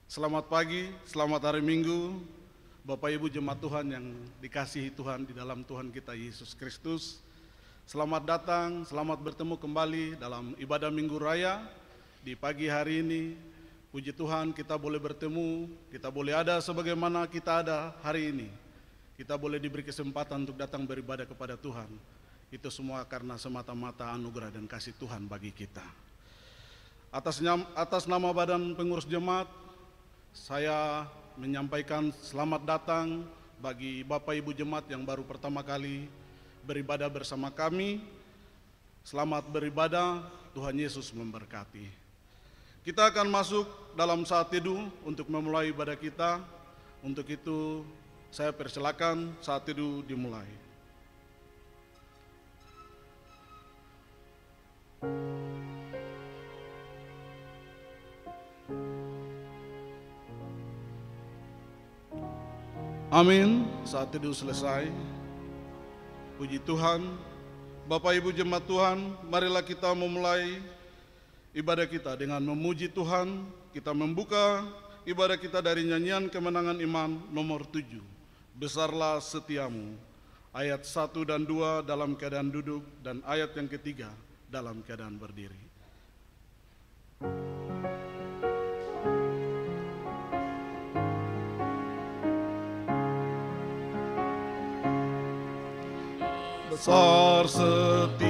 Selamat pagi, selamat hari Minggu, Bapak Ibu jemaat Tuhan yang dikasihi Tuhan di dalam Tuhan kita Yesus Kristus. Selamat datang, selamat bertemu kembali dalam ibadah Minggu Raya. Di pagi hari ini, puji Tuhan kita boleh bertemu, kita boleh ada sebagaimana kita ada hari ini. Kita boleh diberi kesempatan untuk datang beribadah kepada Tuhan. Itu semua karena semata-mata anugerah dan kasih Tuhan bagi kita. Atas nama Badan Pengurus Jemaat, saya menyampaikan selamat datang bagi Bapak Ibu Jemaat yang baru pertama kali beribadah bersama kami. Selamat beribadah, Tuhan Yesus memberkati. Kita akan masuk dalam saat teduh untuk memulai ibadah kita. Untuk itu saya persilakan saat teduh dimulai. Amin. Saat teduh selesai. Puji Tuhan. Bapak Ibu jemaat Tuhan, marilah kita memulai ibadah kita dengan memuji Tuhan. Kita membuka ibadah kita dari nyanyian kemenangan iman nomor 7. Besarlah setiamu. Ayat 1 dan 2 dalam keadaan duduk dan ayat yang ketiga dalam keadaan berdiri. Besar setiamu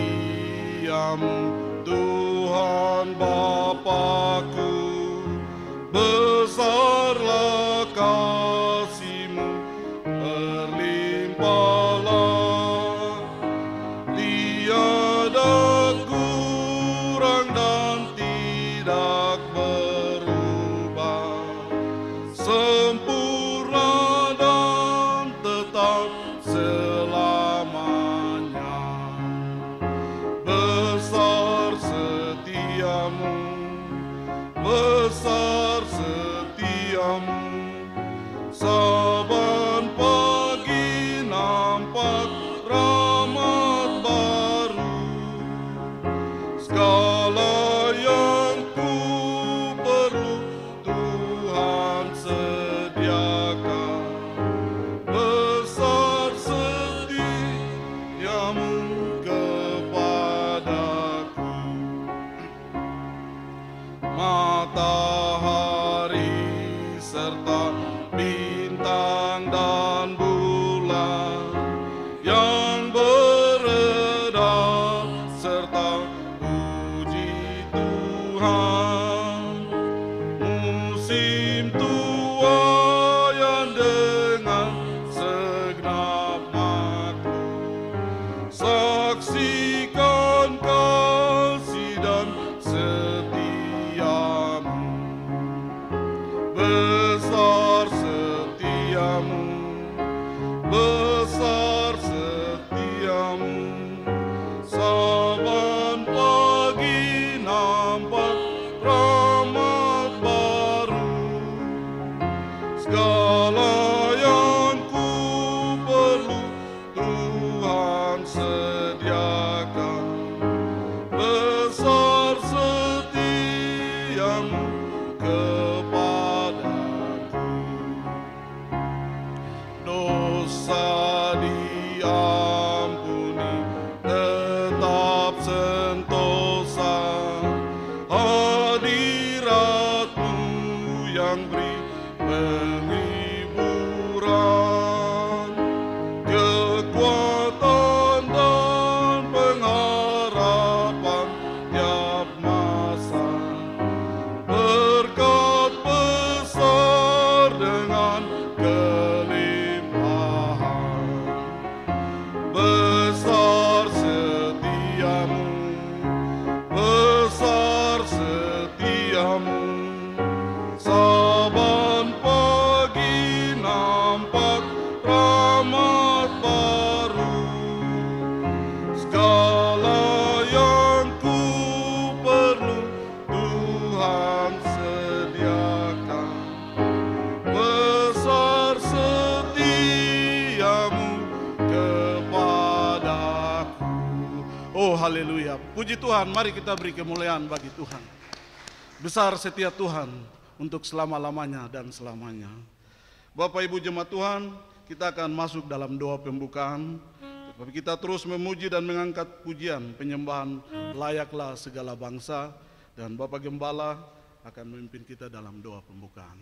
Tuhan Bapakku, besarlah kasih-Mu, berlimpahlah, tiada kurang dan tidak berubah, sempurna dan tetap besar setiamu, saban pagi nampak rahmat baru, segala yang ku perlu Tuhan sediakan, besar setiamu kepadaku. Matahari serta bintang dan bulan yang beredar serta puji Tuhan, musim tua yang dengan segenap makhluk saksikan kasih dan besar setiamu, besar setiamu, saban pagi nampak rahmat baru, segala yang ku perlu Tuhan sediakan, besar setiamu dosa diampuni, tetap sentosa, hadirat-Mu yang beri penghiburan, kekuatan dan pengharapan tiap masa, berkat besar dengan besar setiamu, besar setiamu, saban pagi nampak rahmat baru, segala yang ku perlu Tuhan sediakan, besar setiamu kepadaku. Oh haleluya, puji Tuhan, mari kita beri kemuliaan bagi Tuhan. Besar setia Tuhan, untuk selama-lamanya dan selamanya. Bapak Ibu jemaat Tuhan, kita akan masuk dalam doa pembukaan. Tetapi kita terus memuji dan mengangkat pujian penyembahan layaklah segala bangsa. Dan Bapak Gembala akan memimpin kita dalam doa pembukaan.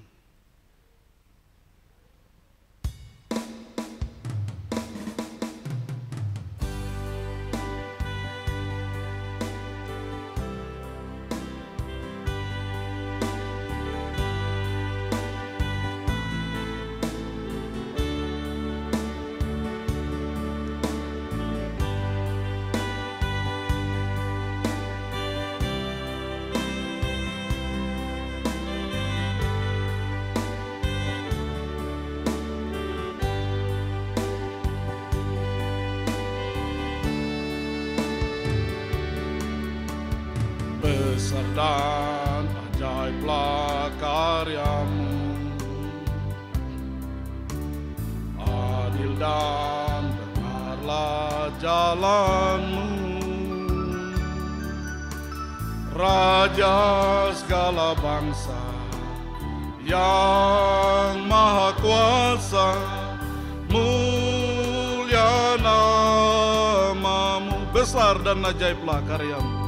Besar dan ajaiblah karyamu, adil dan benarlah jalanmu. Raja segala bangsa yang maha kuasa, mulia namamu. Besar dan ajaiblah karyamu,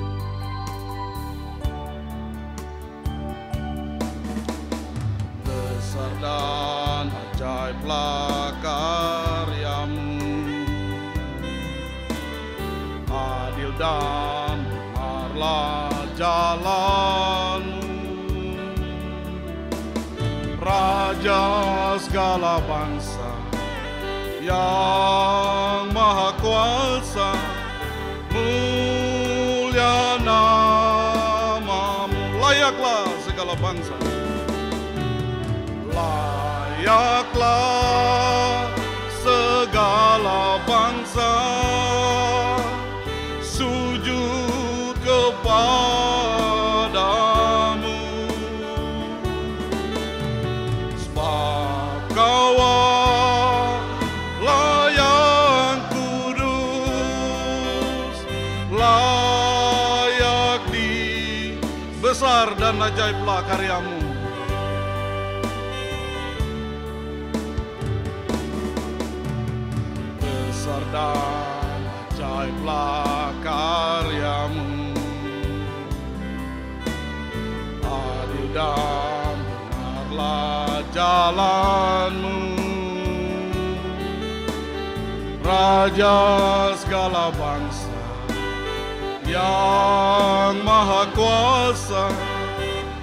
dan ajaiblah karyamu, adil dan benarlah jalanmu. Raja segala bangsa yang maha kuasa, mulia namamu. Layaklah segala bangsa, layaklah segala bangsa sujud kepadamu, sebab Kau Allah yang kudus, layak besar dan ajaiblah karyamu. Dan ajaiblah karyamu, adil dan benarlah jalanmu. Raja segala bangsa yang maha kuasa,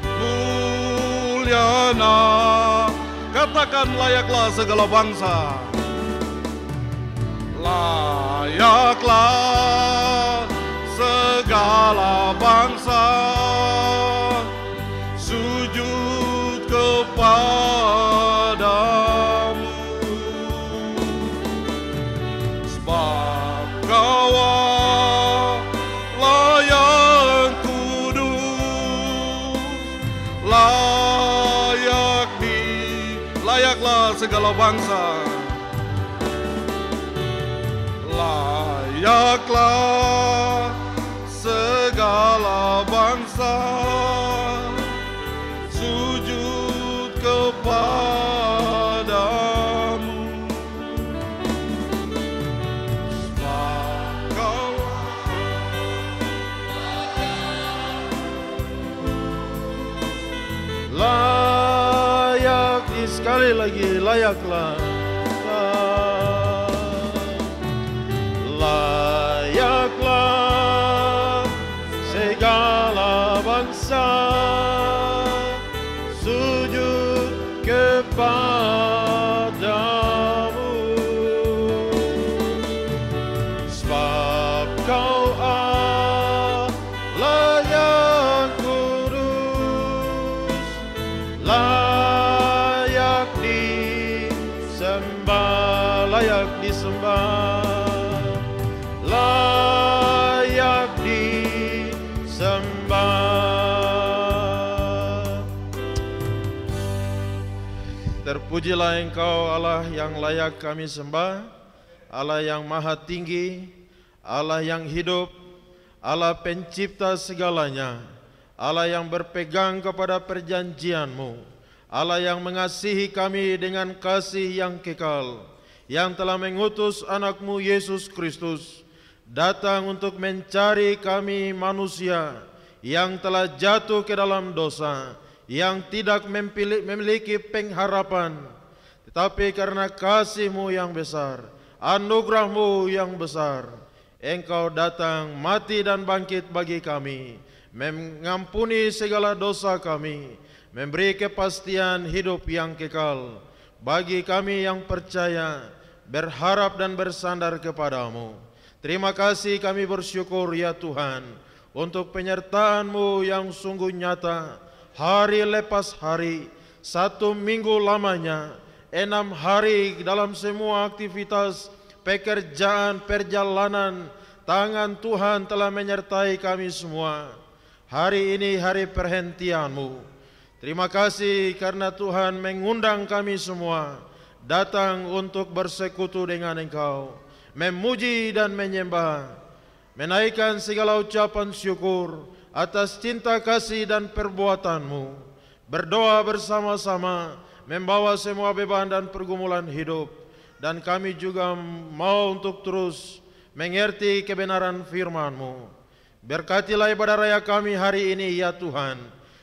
mulia nama. Katakan layaklah segala bangsa, layaklah segala bangsa sujud kepadamu, sebab Kau Allah yang kudus, layaklah segala bangsa. Layaklah segala bangsa sujud kepadamu, sebab Kau layak. Sekali lagi, layaklah. Layaklah segala bangsa sujud kepadamu, sebab Kau Allah yang kudus, layak disembah, layak disembah, layak disembah. Terpujilah Engkau Allah yang layak kami sembah, Allah yang maha tinggi, Allah yang hidup, Allah pencipta segalanya, Allah yang berpegang kepada perjanjian-Mu, Allah yang mengasihi kami dengan kasih yang kekal, yang telah mengutus anak-Mu Yesus Kristus, datang untuk mencari kami manusia yang telah jatuh ke dalam dosa, yang tidak memiliki pengharapan, tetapi karena kasih-Mu yang besar, anugerah-Mu yang besar, Engkau datang mati dan bangkit bagi kami, mengampuni segala dosa kami, memberi kepastian hidup yang kekal bagi kami yang percaya, berharap dan bersandar kepadamu. Terima kasih kami bersyukur ya Tuhan untuk penyertaan-Mu yang sungguh nyata, hari lepas hari, 1 minggu lamanya, 6 hari dalam semua aktivitas, pekerjaan, perjalanan, tangan Tuhan telah menyertai kami semua. Hari ini hari perhentian-Mu. Terima kasih karena Tuhan mengundang kami semua datang untuk bersekutu dengan Engkau, memuji dan menyembah, menaikkan segala ucapan syukur atas cinta kasih dan perbuatan-Mu, berdoa bersama-sama, membawa semua beban dan pergumulan hidup, dan kami juga mau untuk terus mengerti kebenaran firman-Mu. Berkatilah ibadah raya kami hari ini ya Tuhan.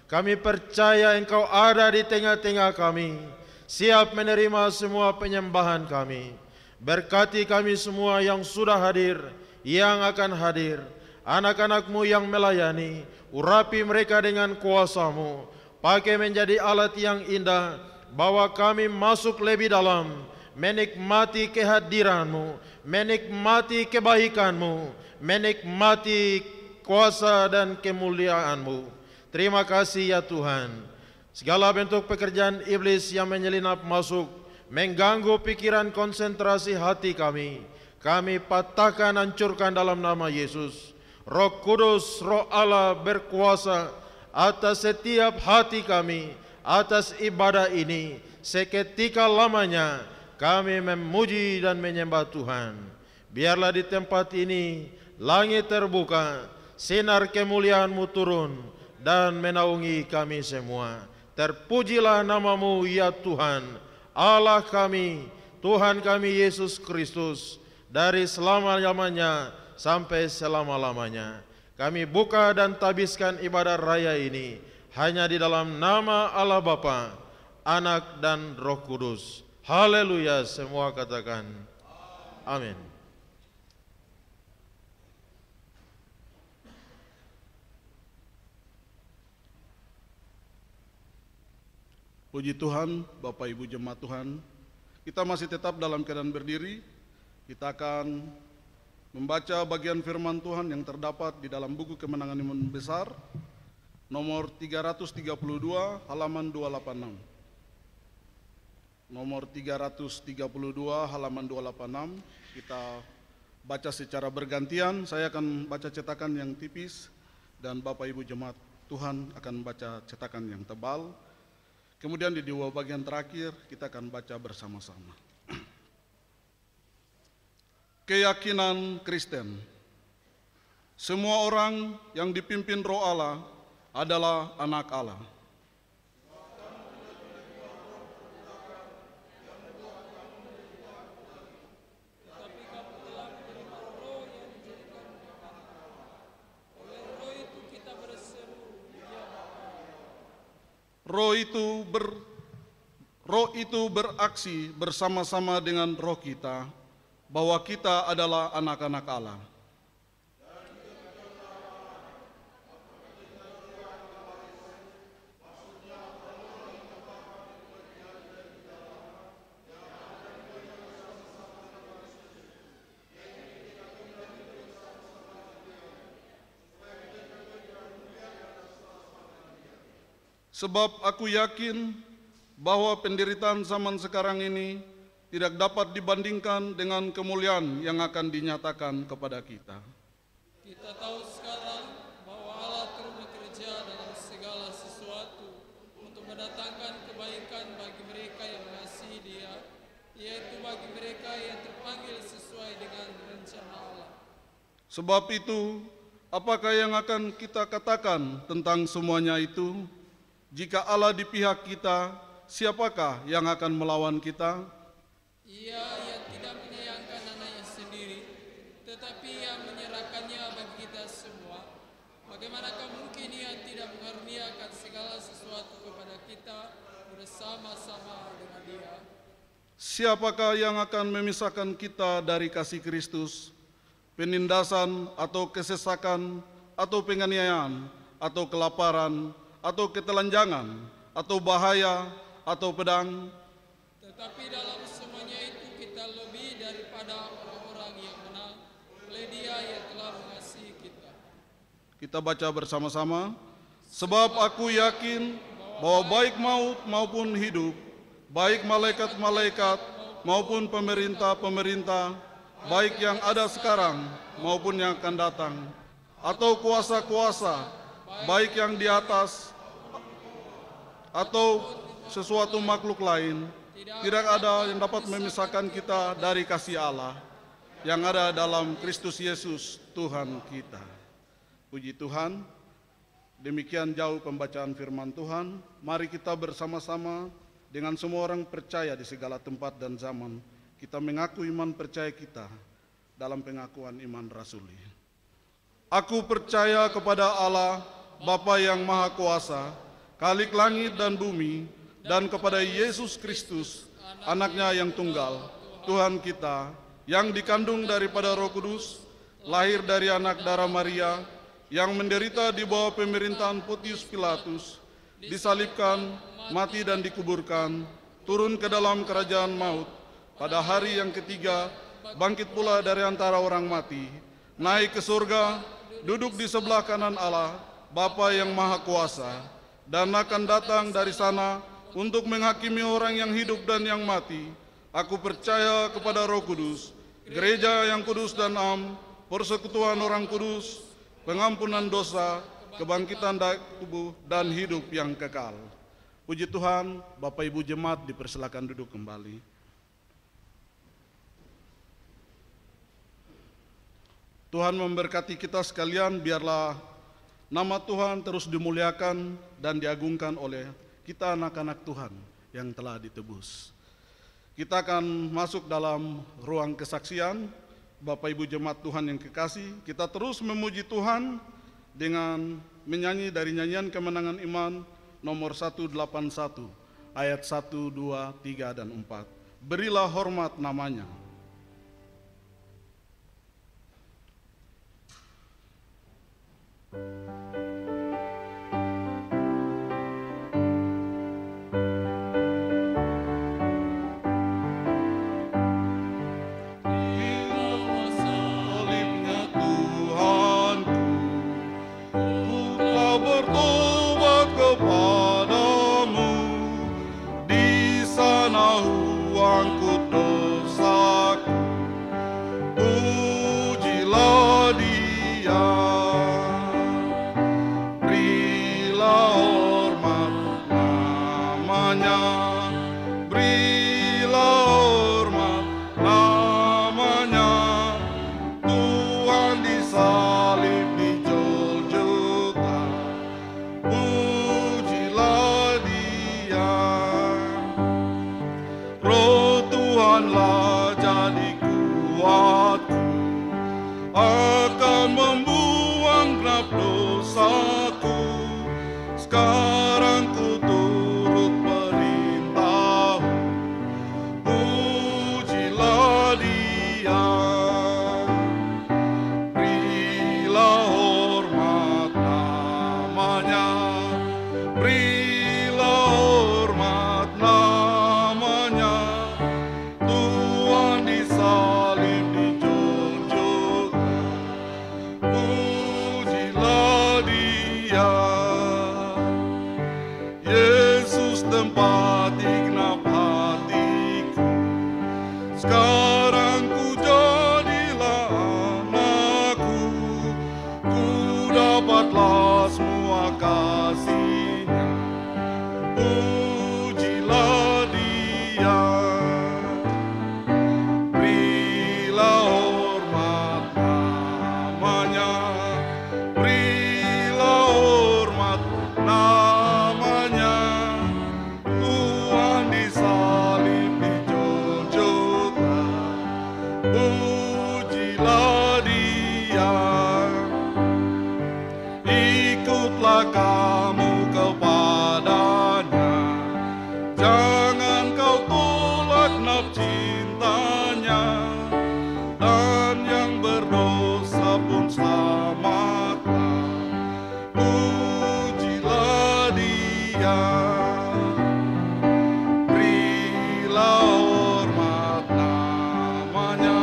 Kami percaya Engkau ada di tengah-tengah kami, siap menerima semua penyembahan kami. Berkati kami semua yang sudah hadir, yang akan hadir, anak-anak-Mu yang melayani, urapi mereka dengan kuasa-Mu, pakai menjadi alat yang indah, bawa kami masuk lebih dalam, menikmati kehadiran-Mu, menikmati kebaikan-Mu, menikmati kuasa dan kemuliaan-Mu. Terima kasih ya Tuhan. Segala bentuk pekerjaan iblis yang menyelinap masuk, mengganggu pikiran konsentrasi hati kami, kami patahkan, hancurkan dalam nama Yesus. Roh Kudus, Roh Allah berkuasa atas setiap hati kami, atas ibadah ini. Seketika lamanya kami memuji dan menyembah Tuhan. Biarlah di tempat ini langit terbuka, sinar kemuliaan-Mu turun dan menaungi kami semua. Terpujilah nama-Mu ya Tuhan, Allah kami, Tuhan kami Yesus Kristus, dari selama-lamanya sampai selama-lamanya. Kami buka dan tabiskan ibadah raya ini hanya di dalam nama Allah Bapa, Anak dan Roh Kudus. Haleluya, semua katakan amin. Puji Tuhan, Bapak Ibu jemaat Tuhan, kita masih tetap dalam keadaan berdiri. Kita akan membaca bagian firman Tuhan yang terdapat di dalam buku Kemenangan Iman Besar, nomor 332, halaman 286. Nomor 332, halaman 286, kita baca secara bergantian. Saya akan baca cetakan yang tipis, dan Bapak Ibu jemaat Tuhan akan baca cetakan yang tebal. Kemudian di dua bagian terakhir kita akan baca bersama-sama. Keyakinan Kristen. Semua orang yang dipimpin Roh Allah adalah anak Allah. Roh itu beraksi bersama-sama dengan roh kita bahwa kita adalah anak-anak Allah. Sebab aku yakin bahwa penderitaan zaman sekarang ini tidak dapat dibandingkan dengan kemuliaan yang akan dinyatakan kepada kita. Kita tahu sekarang bahwa Allah terus bekerja dalam segala sesuatu untuk mendatangkan kebaikan bagi mereka yang mengasihi Dia, yaitu bagi mereka yang terpanggil sesuai dengan rencana Allah. Sebab itu, Apakah yang akan kita katakan tentang semuanya itu? Jika Allah di pihak kita, siapakah yang akan melawan kita? Ia yang tidak menyayangkan anaknya sendiri, tetapi yang menyerahkannya bagi kita semua. Bagaimanakah mungkin ia tidak mengaruniakan segala sesuatu kepada kita bersama-sama dengan dia? Siapakah yang akan memisahkan kita dari kasih Kristus? Penindasan atau kesesakan atau penganiayaan atau kelaparan atau ketelanjangan atau bahaya atau pedang? Tetapi dalam semuanya itu kita lebih daripada orang-orang yang menang oleh Dia yang telah mengasihi kita. Kita baca bersama-sama. Sebab aku yakin bahwa baik maut maupun hidup, baik malaikat-malaikat maupun pemerintah-pemerintah, baik yang ada sekarang maupun yang akan datang, atau kuasa-kuasa, baik yang di atas atau sesuatu makhluk lain, tidak ada yang dapat memisahkan kita dari kasih Allah yang ada dalam Kristus Yesus Tuhan kita. Puji Tuhan, demikian jauh pembacaan firman Tuhan. Mari kita bersama-sama dengan semua orang percaya di segala tempat dan zaman, kita mengaku iman percaya kita dalam pengakuan iman rasuli. Aku percaya kepada Allah, Bapa yang Maha Kuasa, Khalik langit dan bumi, dan kepada Yesus Kristus, anaknya yang tunggal, Tuhan kita, yang dikandung daripada Roh Kudus, lahir dari anak darah Maria, yang menderita di bawah pemerintahan Pontius Pilatus, disalibkan, mati dan dikuburkan, turun ke dalam kerajaan maut, pada hari yang ketiga, bangkit pula dari antara orang mati, naik ke surga, duduk di sebelah kanan Allah, Bapa yang Maha Kuasa, dan akan datang dari sana untuk menghakimi orang yang hidup dan yang mati. Aku percaya kepada Roh Kudus, gereja yang kudus dan am, persekutuan orang kudus, pengampunan dosa, kebangkitan tubuh, dan hidup yang kekal. Puji Tuhan, Bapak Ibu Jemaat dipersilakan duduk kembali. Tuhan memberkati kita sekalian, biarlah nama Tuhan terus dimuliakan dan diagungkan oleh kita anak-anak Tuhan yang telah ditebus. Kita akan masuk dalam ruang kesaksian. Bapak Ibu Jemaat Tuhan yang kekasih, kita terus memuji Tuhan dengan menyanyi dari nyanyian kemenangan iman nomor 181 ayat 1, 2, 3, dan 4. Berilah hormat namanya. Jangan kau tolak naf cintanya, dan yang berdosa pun selamatlah. Pujilah Dia. Berilah hormat namanya,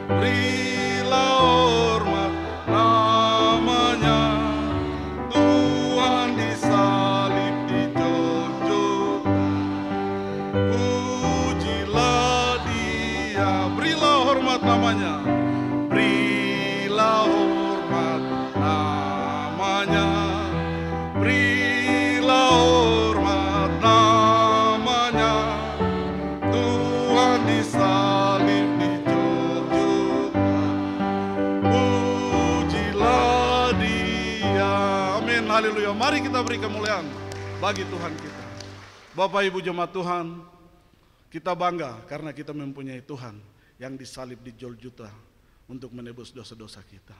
berilah hormat namanya. Tuhan disalib di Golgota. Pujilah Dia. Berilah hormat namanya, berilah hormat namanya, berilah hormat namanya. Tuhan disalib di Golgota. Pujilah Dia. Amin, haleluya. Mari kita beri kemuliaan bagi Tuhan kita. Bapak Ibu jemaat Tuhan, kita bangga karena kita mempunyai Tuhan yang disalib di Golgota untuk menebus dosa-dosa kita.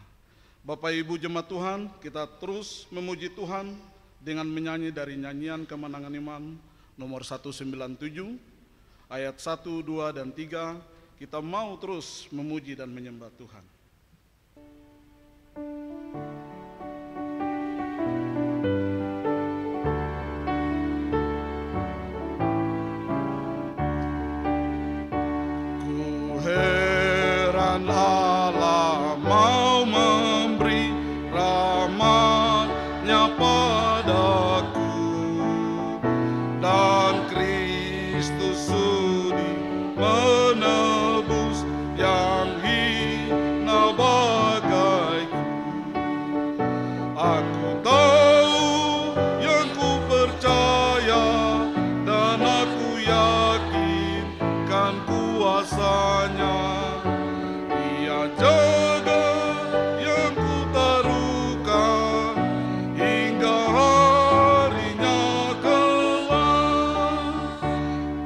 Bapak Ibu jemaat Tuhan, kita terus memuji Tuhan dengan menyanyi dari nyanyian Kemenangan Iman nomor 197 ayat 1, 2, dan 3. Kita mau terus memuji dan menyembah Tuhan. Ku heran Allah mau memberi rahmat-Nya padaku, dan Kristus sudi menebus yang hina bagaiku. Aku tahu yang ku percaya, dan aku yakin kan kuasa-Nya. Ia jaga yang ku taruhkan hingga harinya kelak.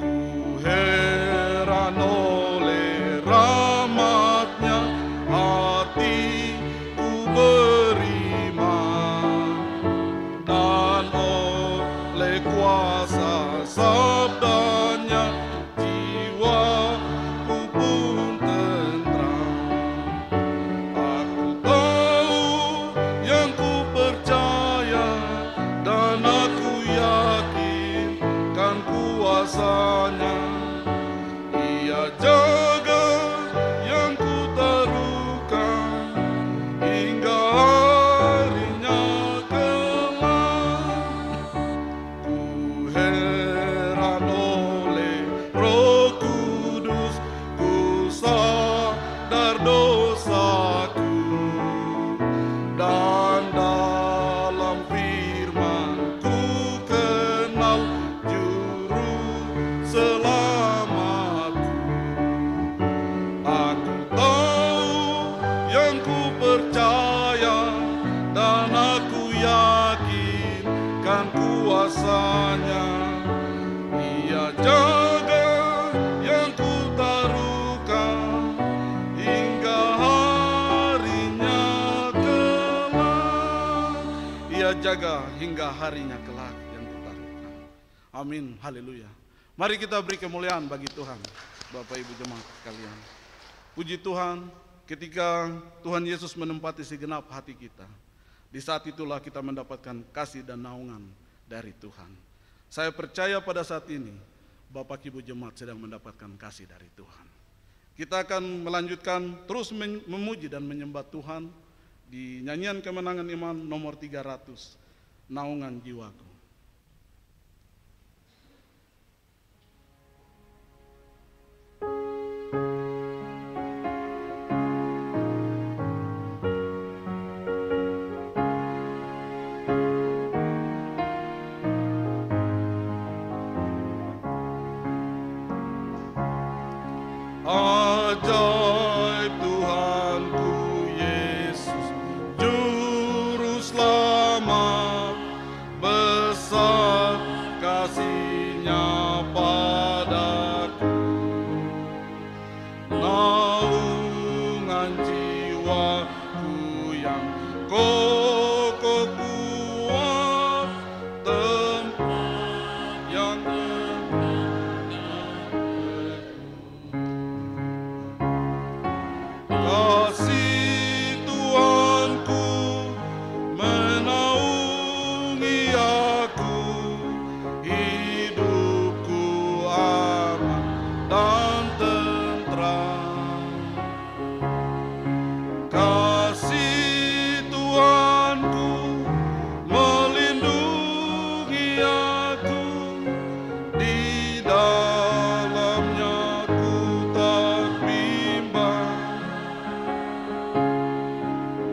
Ku heran oleh rahmat-Nya, hatiku beriman, dan oleh kuasa sabda-Nya jiwaku pun tentram. Aku tahu yang ku percaya, dan aku yakin kan kuasa-Nya. Ia jaga yang ku taruhkan hingga harinya kelak. Ku heran oleh Roh Kudus, ku sadar dosaku, dan dalam firman ku kenal juru selamatku. Aku tahu yang ku percaya, dan aku yakin kan kuasa-Nya. Ia jaga yang ku taruhkan hingga harinya kelak. Ia jaga hingga harinya kelak yang ku taruhkan. Amin, haleluya. Mari kita beri kemuliaan bagi Tuhan, Bapak Ibu jemaat sekalian. Puji Tuhan, ketika Tuhan Yesus menempati segenap hati kita, di saat itulah kita mendapatkan kasih dan naungan dari Tuhan. Saya percaya pada saat ini Bapak Ibu jemaat sedang mendapatkan kasih dari Tuhan. Kita akan melanjutkan terus memuji dan menyembah Tuhan di nyanyian Kemenangan Iman nomor 300, Naungan Jiwaku. Ajaib Tuhanku Yesus, Juru Selamat, besar kasih-Nya padaku. Naungan jiwaku yang kokoh kuat, tempat yang Kasih Tuhanku menaungi aku, hidupku aman dan tentram. Kasih Tuhanku melindungi aku, di dalamnya ku tak bimbang.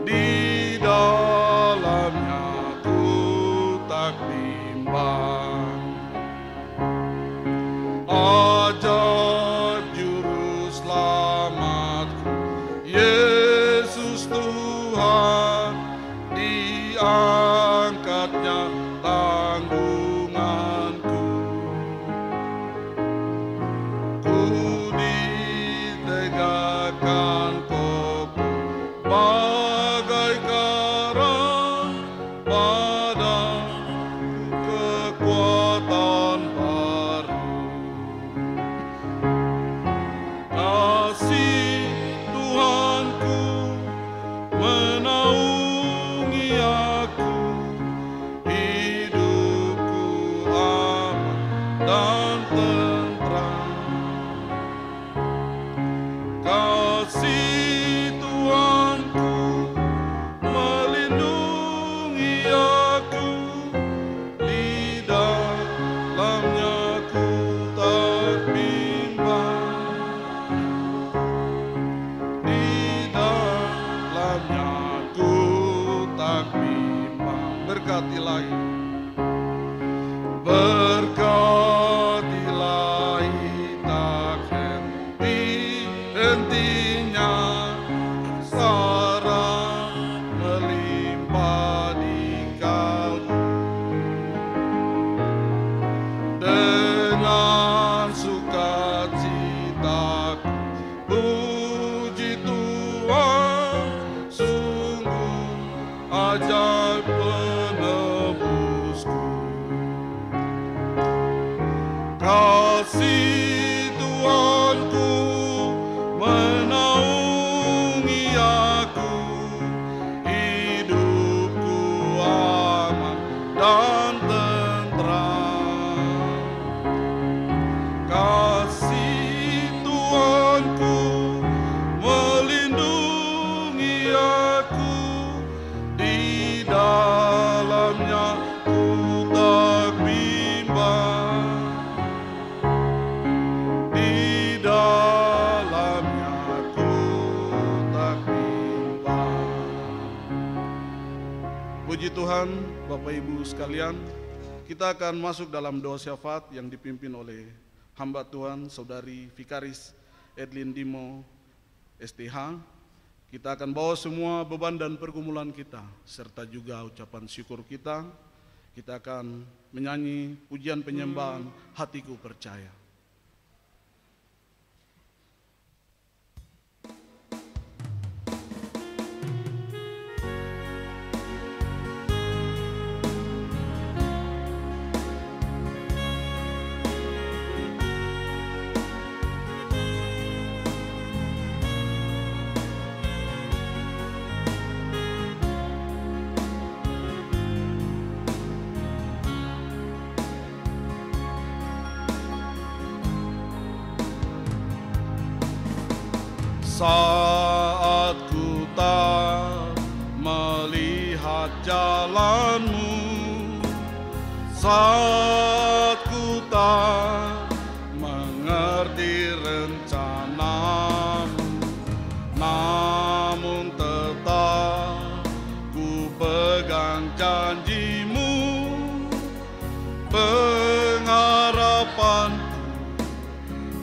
Di dalamnya ku tak bimbang. Ajaib juru selamatku, Yesus Tuhan, diangkatnya tanggunganku. Ku ditegakkan kokoh bagai karang, padaku kekuatan baru. Kasih Tuhanku menaungi aku, hidupku aman dan tentram. Kasih Tuhanku melindungi aku, di dalamnya ku tak bimbang. Di dalamnya ku tak bimbang. Berkatilah, berkatilah tak henti-hentinya, sarang melimpah di kalbu. Dengan sukacitaku puji Tuhan, sungguh ajaib penebusku. Kasih Tuhanku menaungi aku, hidupku aman dan tentram. Kasih Tuhanku melindungi aku, di dalamnya ku tak bimbang. Di dalamnya ku tak bimbang. Puji Tuhan, Bapak Ibu sekalian, kita akan masuk dalam doa syafaat yang dipimpin oleh hamba Tuhan, Saudari Vikaris Edlin Dimo, STH. Kita akan bawa semua beban dan pergumulan kita, serta juga ucapan syukur kita. Kita akan menyanyi pujian penyembahan Hatiku Percaya. Saat ku tak melihat jalanmu, saat ku tak mengerti rencanamu, namun tetap ku pegang janjimu. Pengharapan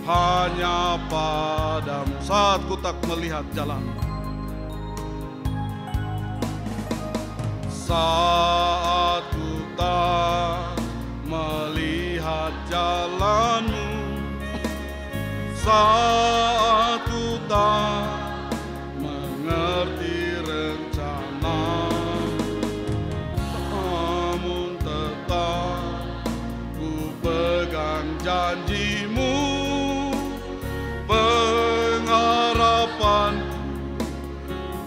hanya padamu. Saat ku tak melihat jalan, saat ku tak melihat jalanmu, saat ku tak mengerti rencanamu, namun tetap ku pegang janjimu, pengharapan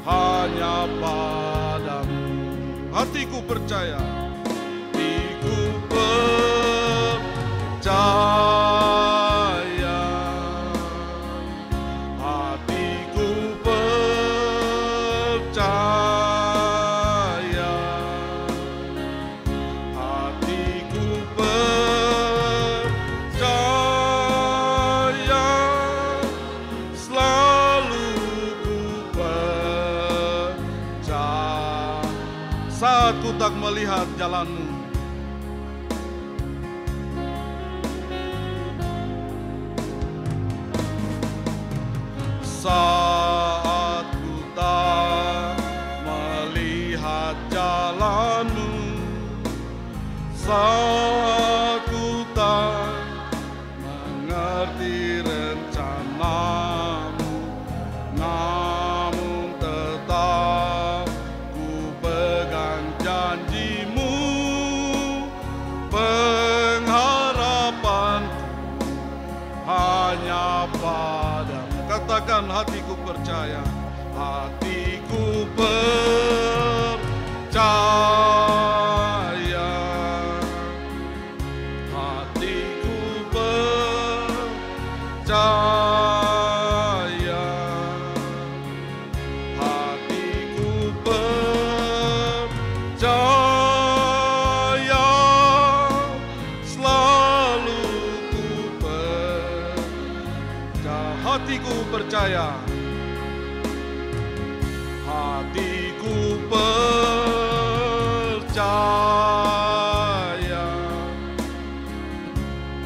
hanya padamu. Hatiku percaya, hatiku percaya, hatiku percaya, hatiku percaya, selalu ku percaya. Saat ku tak melihat jalanmu, saat ku tak melihat jalanmu, saat ku tak mengerti rencanamu, namun tetap ku pegang janjimu, pengharapanku hanya padamu. Katakan, hatiku percaya, hatiku percaya, hatiku percaya, hatiku percaya, selalu ku percaya. Hatiku percaya, hatiku percaya,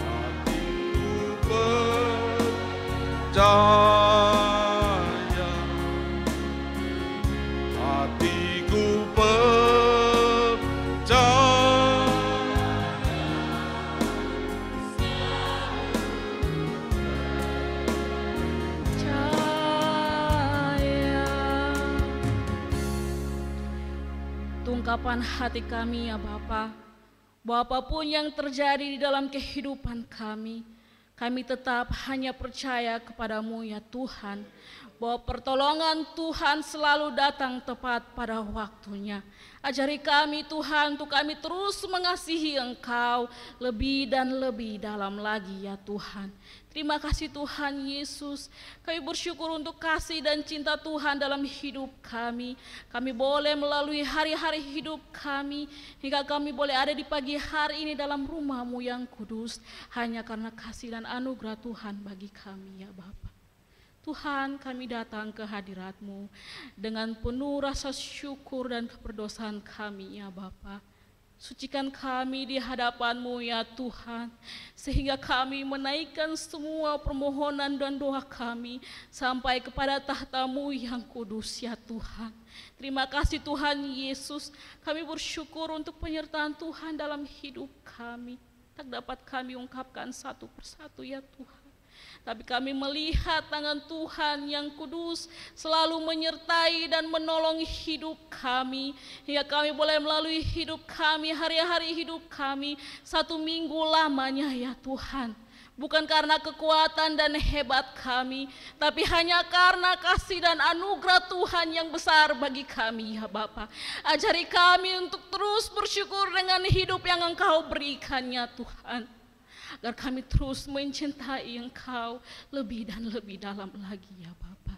hatiku percaya, hatiku ungkapan hati kami ya Bapa, bahwa apapun yang terjadi di dalam kehidupan kami tetap hanya percaya kepadamu ya Tuhan, bahwa pertolongan Tuhan selalu datang tepat pada waktunya. Ajari kami Tuhan untuk kami terus mengasihi Engkau lebih dan lebih dalam lagi ya Tuhan. Terima kasih Tuhan Yesus, kami bersyukur untuk kasih dan cinta Tuhan dalam hidup kami. Kami boleh melalui hari-hari hidup kami, hingga kami boleh ada di pagi hari ini dalam rumah-Mu yang kudus, hanya karena kasih dan anugerah Tuhan bagi kami ya Bapa. Tuhan, kami datang ke hadirat-Mu dengan penuh rasa syukur dan keberdosaan kami ya Bapa. Sucikan kami di hadapan-Mu ya Tuhan, sehingga kami menaikkan semua permohonan dan doa kami sampai kepada tahta-Mu yang kudus ya Tuhan. Terima kasih Tuhan Yesus, kami bersyukur untuk penyertaan Tuhan dalam hidup kami. Tak dapat kami ungkapkan satu persatu ya Tuhan, tapi kami melihat tangan Tuhan yang kudus selalu menyertai dan menolong hidup kami, hingga kami boleh melalui hidup kami, hari-hari hidup kami, 1 minggu lamanya ya Tuhan. Bukan karena kekuatan dan hebat kami, tapi hanya karena kasih dan anugerah Tuhan yang besar bagi kami ya Bapa. Ajari kami untuk terus bersyukur dengan hidup yang Engkau berikan ya Tuhan, agar kami terus mencintai Engkau lebih dan lebih dalam lagi ya Bapa.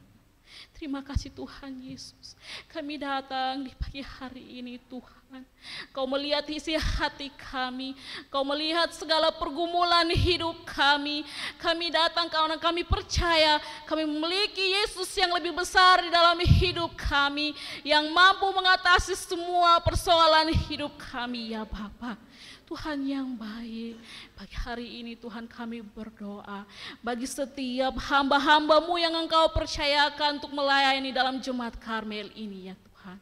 Terima kasih Tuhan Yesus, kami datang di pagi hari ini Tuhan. Kau melihat isi hati kami, Kau melihat segala pergumulan hidup kami. Kami datang karena kami percaya kami memiliki Yesus yang lebih besar di dalam hidup kami, yang mampu mengatasi semua persoalan hidup kami ya Bapa. Tuhan yang baik, pagi hari ini Tuhan kami berdoa bagi setiap hamba-hamba-Mu yang Engkau percayakan untuk melayani dalam Jemaat Karmel ini ya Tuhan.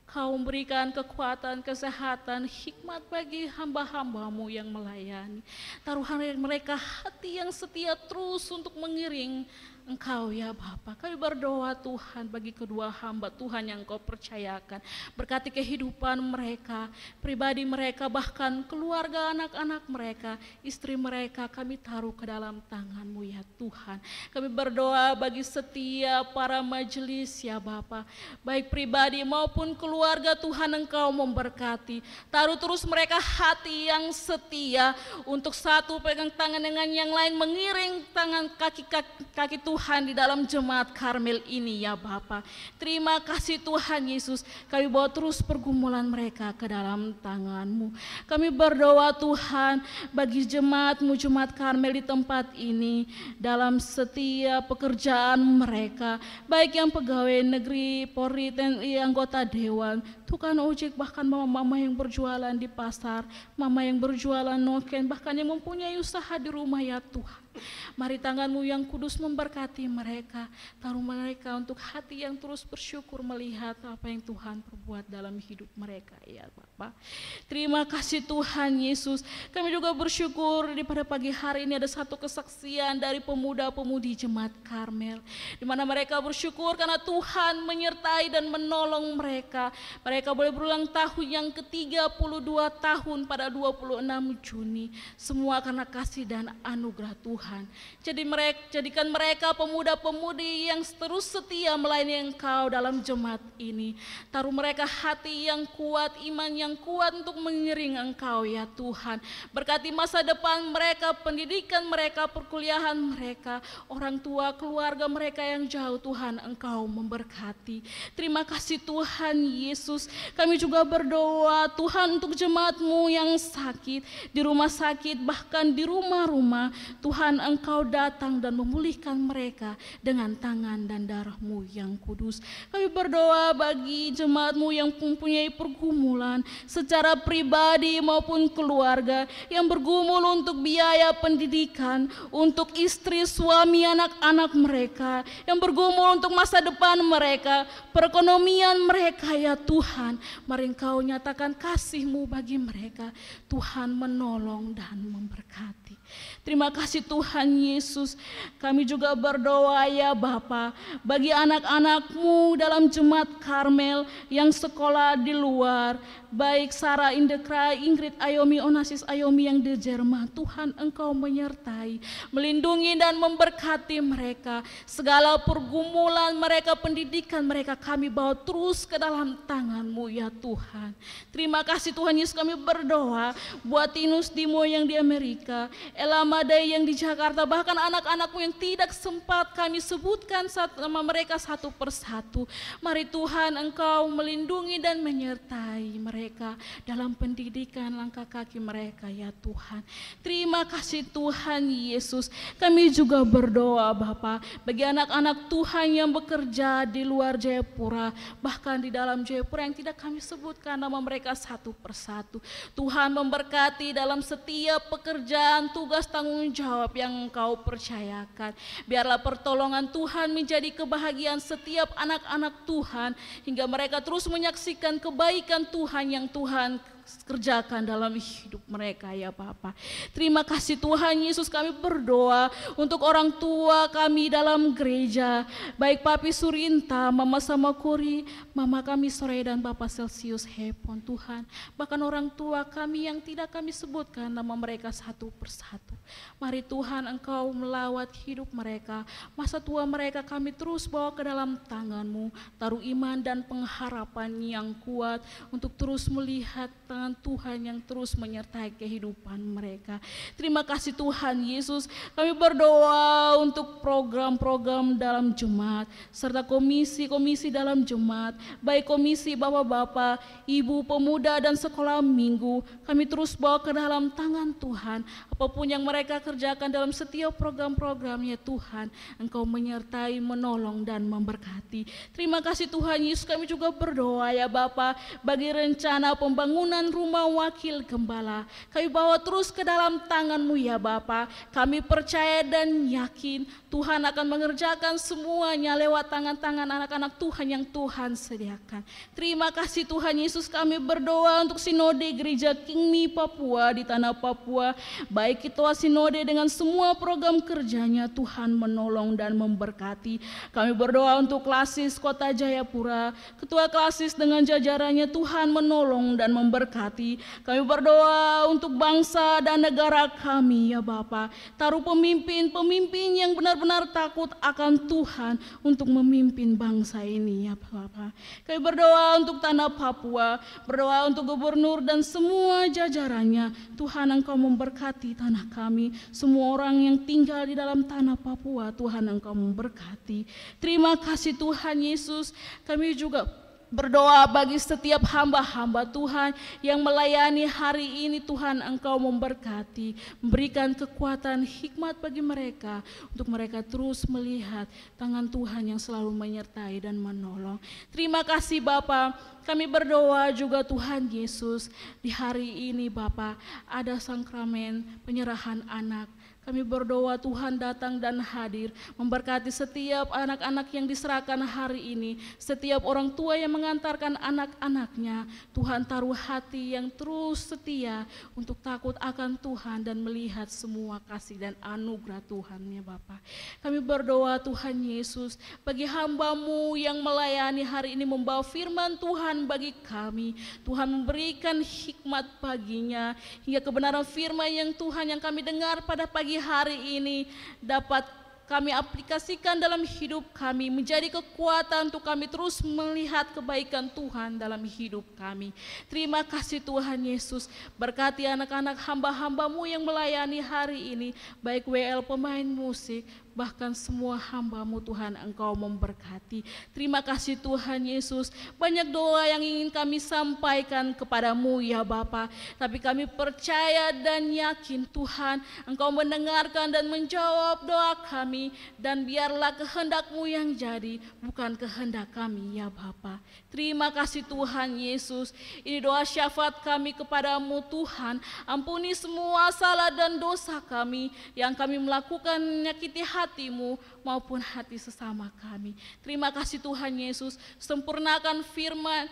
Kau memberikan kekuatan, kesehatan, hikmat bagi hamba-hamba-Mu yang melayani. Taruhan mereka hati yang setia terus untuk mengiring Engkau ya Bapa. Kami berdoa Tuhan bagi kedua hamba Tuhan yang Engkau percayakan. Berkati kehidupan mereka, pribadi mereka, bahkan keluarga anak-anak mereka, istri mereka, kami taruh ke dalam tangan-Mu ya Tuhan. Kami berdoa bagi setiap para majelis ya Bapa, baik pribadi maupun keluarga Tuhan, Engkau memberkati. Taruh terus mereka hati yang setia untuk satu pegang tangan dengan yang lain, mengiring tangan kaki Tuhan di dalam jemaat Karmel ini ya Bapa. Terima kasih Tuhan Yesus, kami bawa terus pergumulan mereka ke dalam tangan-Mu. Kami berdoa Tuhan bagi jemaat-Mu, jemaat Karmel di tempat ini, dalam setiap pekerjaan mereka, baik yang pegawai negeri, Polri, TNI, anggota Dewan, tukang ojek, bahkan mama-mama yang berjualan di pasar, mama yang berjualan noken, bahkan yang mempunyai usaha di rumah ya Tuhan. Mari tangan-Mu yang kudus memberkati mereka, taruh mereka untuk hati yang terus bersyukur melihat apa yang Tuhan perbuat dalam hidup mereka ya Bapa. Terima kasih Tuhan Yesus. Kami juga bersyukur pada pagi hari ini ada satu kesaksian dari pemuda-pemudi jemaat Karmel, di mana mereka bersyukur karena Tuhan menyertai dan menolong mereka. Mereka boleh berulang tahun yang ke-32 tahun pada 26 Juni, semua karena kasih dan anugerah Tuhan. Jadikan mereka pemuda-pemudi yang terus setia melayani Engkau dalam jemaat ini. Taruh mereka hati yang kuat, iman yang kuat untuk mengiring Engkau ya Tuhan. Berkati masa depan mereka, pendidikan mereka, perkuliahan mereka, orang tua, keluarga mereka yang jauh Tuhan, Engkau memberkati. Terima kasih Tuhan Yesus. Kami juga berdoa Tuhan untuk jemaat-Mu yang sakit, di rumah sakit, bahkan di rumah-rumah. Tuhan, Engkau datang dan memulihkan mereka dengan tangan dan darah-Mu yang kudus. Kami berdoa bagi jemaat-Mu yang mempunyai pergumulan secara pribadi maupun keluarga, yang bergumul untuk biaya pendidikan, untuk istri, suami, anak-anak mereka, yang bergumul untuk masa depan mereka, perekonomian mereka ya Tuhan. Mari Engkau nyatakan kasih-Mu bagi mereka. Tuhan menolong dan memberkati. Terima kasih Tuhan Yesus. Kami juga berdoa ya Bapa bagi anak-anak-Mu dalam jemaat Karmel yang sekolah di luar, baik Sarah, Indekra, Ingrid, Ayomi, Onasis, Ayomi yang di Jerman. Tuhan, Engkau menyertai, melindungi dan memberkati mereka. Segala pergumulan mereka, pendidikan mereka, kami bawa terus ke dalam tangan-Mu ya Tuhan. Terima kasih Tuhan Yesus. Kami berdoa buat Tinus Dimo yang di Amerika, Ella Madai yang di Jakarta, bahkan anak-anak-Mu yang tidak sempat kami sebutkan nama mereka satu persatu. Mari Tuhan, Engkau melindungi dan menyertai mereka dalam pendidikan langkah kaki mereka ya Tuhan. Terima kasih Tuhan Yesus. Kami juga berdoa Bapa bagi anak-anak Tuhan yang bekerja di luar Jayapura, bahkan di dalam Jayapura yang tidak kami sebutkan nama mereka satu persatu. Tuhan memberkati dalam setiap pekerjaan, tugas, tanggung jawab yang Engkau percayakan. Biarlah pertolongan Tuhan menjadi kebahagiaan setiap anak-anak Tuhan, hingga mereka terus menyaksikan kebaikan Tuhan yang Tuhan kerjakan dalam hidup mereka ya Bapa. Terima kasih Tuhan Yesus. Kami berdoa untuk orang tua kami dalam gereja, baik Papi Surinta, Mama Samakuri, Mama kami Sore, dan Bapak Celsius Hepon Tuhan. Bahkan orang tua kami yang tidak kami sebutkan nama mereka satu persatu. Mari Tuhan, Engkau melawat hidup mereka. Masa tua mereka kami terus bawa ke dalam tangan-Mu. Taruh iman dan pengharapan yang kuat untuk terus melihat tangan Tuhan yang terus menyertai kehidupan mereka. Terima kasih Tuhan Yesus. Kami berdoa untuk program-program dalam jemaat, serta komisi-komisi dalam jemaat, baik komisi Bapak-Bapak, Ibu Pemuda dan sekolah minggu. Kami terus bawa ke dalam tangan Tuhan. Apapun yang mereka kerjakan dalam setiap program-programnya Tuhan, Engkau menyertai, menolong dan memberkati. Terima kasih Tuhan Yesus. Kami juga berdoa ya Bapa bagi rencana pembangunan rumah wakil gembala. Kami bawa terus ke dalam tangan-Mu ya Bapa. Kami percaya dan yakin Tuhan akan mengerjakan semuanya lewat tangan-tangan anak-anak Tuhan yang Tuhan sediakan. Terima kasih Tuhan Yesus. Kami berdoa untuk sinode gereja Kingmi Papua di tanah Papua, baik situasi Sinode dengan semua program kerjanya, Tuhan menolong dan memberkati. Kami berdoa untuk Klasis Kota Jayapura, Ketua Klasis dengan jajarannya, Tuhan menolong dan memberkati. Kami berdoa untuk bangsa dan negara kami ya Bapa. Taruh pemimpin-pemimpin yang benar-benar takut akan Tuhan untuk memimpin bangsa ini ya Bapa. Kami berdoa untuk tanah Papua, berdoa untuk gubernur dan semua jajarannya. Tuhan, Engkau memberkati tanah kami, semua orang yang tinggal di dalam tanah Papua, Tuhan Engkau memberkati. Terima kasih Tuhan Yesus. Kami juga berdoa bagi setiap hamba-hamba Tuhan yang melayani hari ini. Tuhan, Engkau memberkati, memberikan kekuatan, hikmat bagi mereka untuk mereka terus melihat tangan Tuhan yang selalu menyertai dan menolong. Terima kasih Bapa. Kami berdoa juga Tuhan Yesus, di hari ini Bapa ada sakramen penyerahan anak. Kami berdoa Tuhan datang dan hadir, memberkati setiap anak-anak yang diserahkan hari ini, setiap orang tua yang mengantarkan anak-anaknya. Tuhan, taruh hati yang terus setia untuk takut akan Tuhan dan melihat semua kasih dan anugerah Tuhan ya Bapa. Kami berdoa Tuhan Yesus, bagi hamba-Mu yang melayani hari ini membawa firman Tuhan bagi kami. Tuhan memberikan hikmat baginya, hingga kebenaran firman yang Tuhan yang kami dengar pada pagi hari ini dapat kami aplikasikan dalam hidup kami, menjadi kekuatan untuk kami terus melihat kebaikan Tuhan dalam hidup kami. Terima kasih Tuhan Yesus, berkati anak-anak hamba-hamba-Mu yang melayani hari ini, baik WL pemain musik, bahkan semua hamba-Mu Tuhan, Engkau memberkati. Terima kasih Tuhan Yesus, banyak doa yang ingin kami sampaikan kepadamu ya Bapa, tapi kami percaya dan yakin Tuhan, Engkau mendengarkan dan menjawab doa kami, dan biarlah kehendak-Mu yang jadi, bukan kehendak kami ya Bapa. Terima kasih Tuhan Yesus, ini doa syafaat kami kepadamu Tuhan, ampuni semua salah dan dosa kami yang kami melakukan menyakiti hati-Mu maupun hati sesama kami. Terima kasih Tuhan Yesus, sempurnakan firman,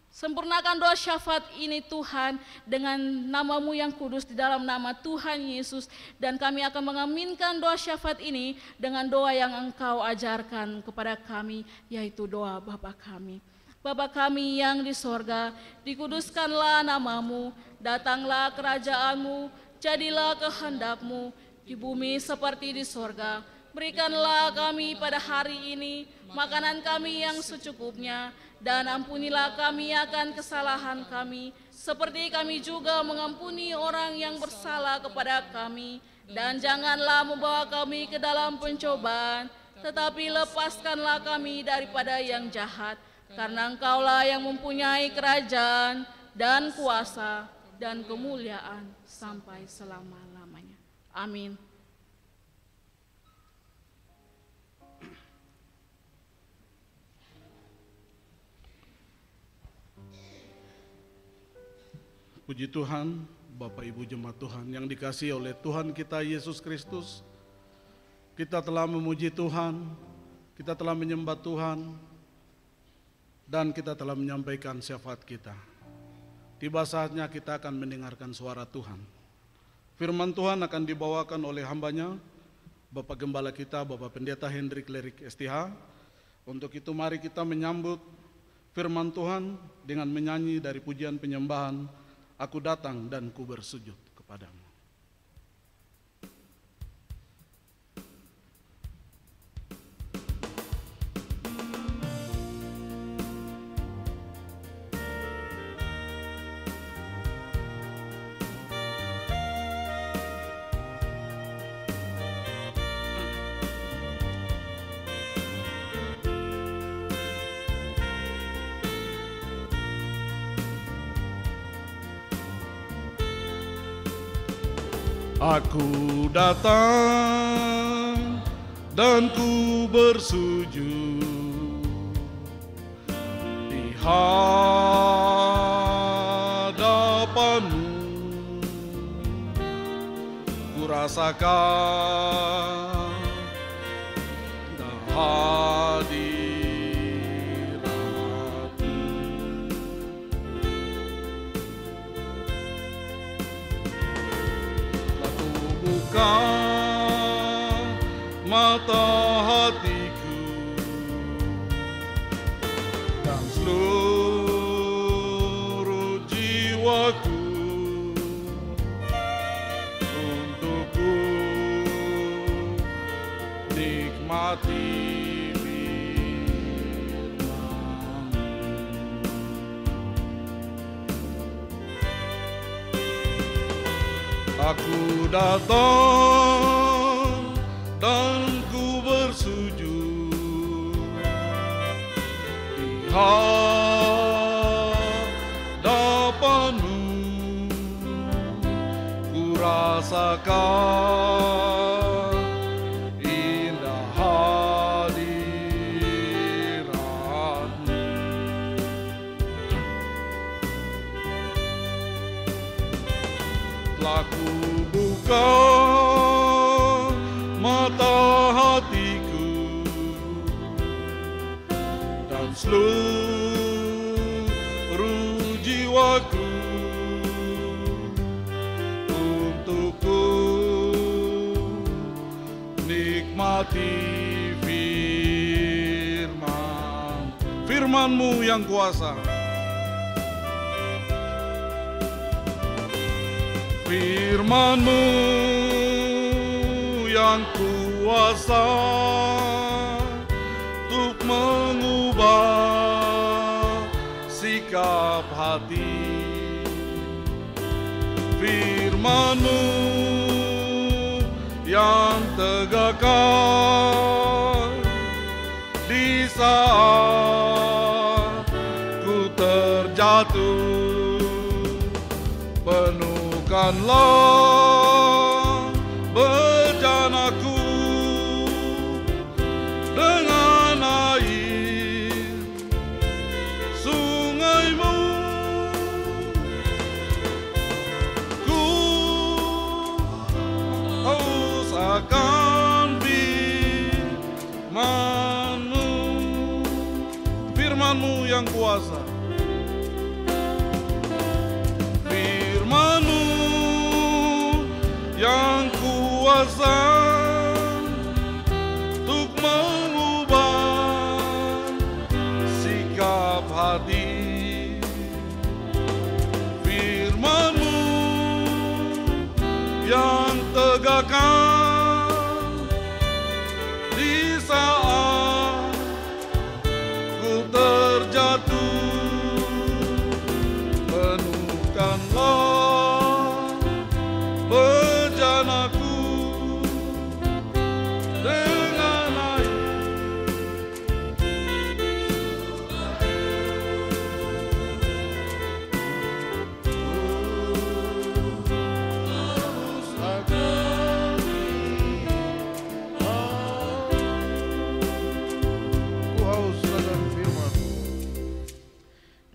sempurnakan doa syafaat ini Tuhan dengan nama-Mu yang kudus di dalam nama Tuhan Yesus, dan kami akan mengaminkan doa syafaat ini dengan doa yang Engkau ajarkan kepada kami, yaitu doa Bapa kami. Bapa kami yang di sorga, dikuduskanlah nama-Mu, datanglah kerajaan-Mu, jadilah kehendak-Mu di bumi seperti di sorga. Berikanlah kami pada hari ini makanan kami yang secukupnya, dan ampunilah kami akan kesalahan kami, seperti kami juga mengampuni orang yang bersalah kepada kami. Dan janganlah membawa kami ke dalam pencobaan, tetapi lepaskanlah kami daripada yang jahat. Karena Engkaulah yang mempunyai kerajaan dan kuasa dan kemuliaan sampai selama-lamanya. Amin. Puji Tuhan, Bapak Ibu jemaat Tuhan yang dikasihi oleh Tuhan kita Yesus Kristus. Kita telah memuji Tuhan, kita telah menyembah Tuhan, dan kita telah menyampaikan syafaat kita. Tiba saatnya kita akan mendengarkan suara Tuhan. Firman Tuhan akan dibawakan oleh hambanya, Bapak Gembala kita, Bapak Pendeta Hendrik Lerik STH. Untuk itu mari kita menyambut firman Tuhan dengan menyanyi dari pujian penyembahan, Aku datang dan ku bersujud kepadamu. Aku datang dan ku bersujud di hadapan-Mu. Ku rasakan hadirat-Mu. Aku buka mata hatiku dan seluruh jiwaku untukku nikmati aku datang dan ku bersujud di hadapan-Mu, ku rasakan indah hadirat-Mu. Telah ku buka mata hatiku dan seluruh jiwaku untukku nikmati firman-Mu yang kuasa. Firman-Mu yang kuasa untuk mengubah sikap hati. Firman-Mu yang tegakkan di saat ku terjatuh. Penuhkanlah bejanaku dengan air sungai-Mu. Ku haus akan firman-Mu, firman-Mu yang kuasa. Firman-Mu yang kuasa untuk mengubah sikap hati. Firman-Mu yang tegakkan di saat ku terjatuh. Penuhkanlah bejanaku dengan air.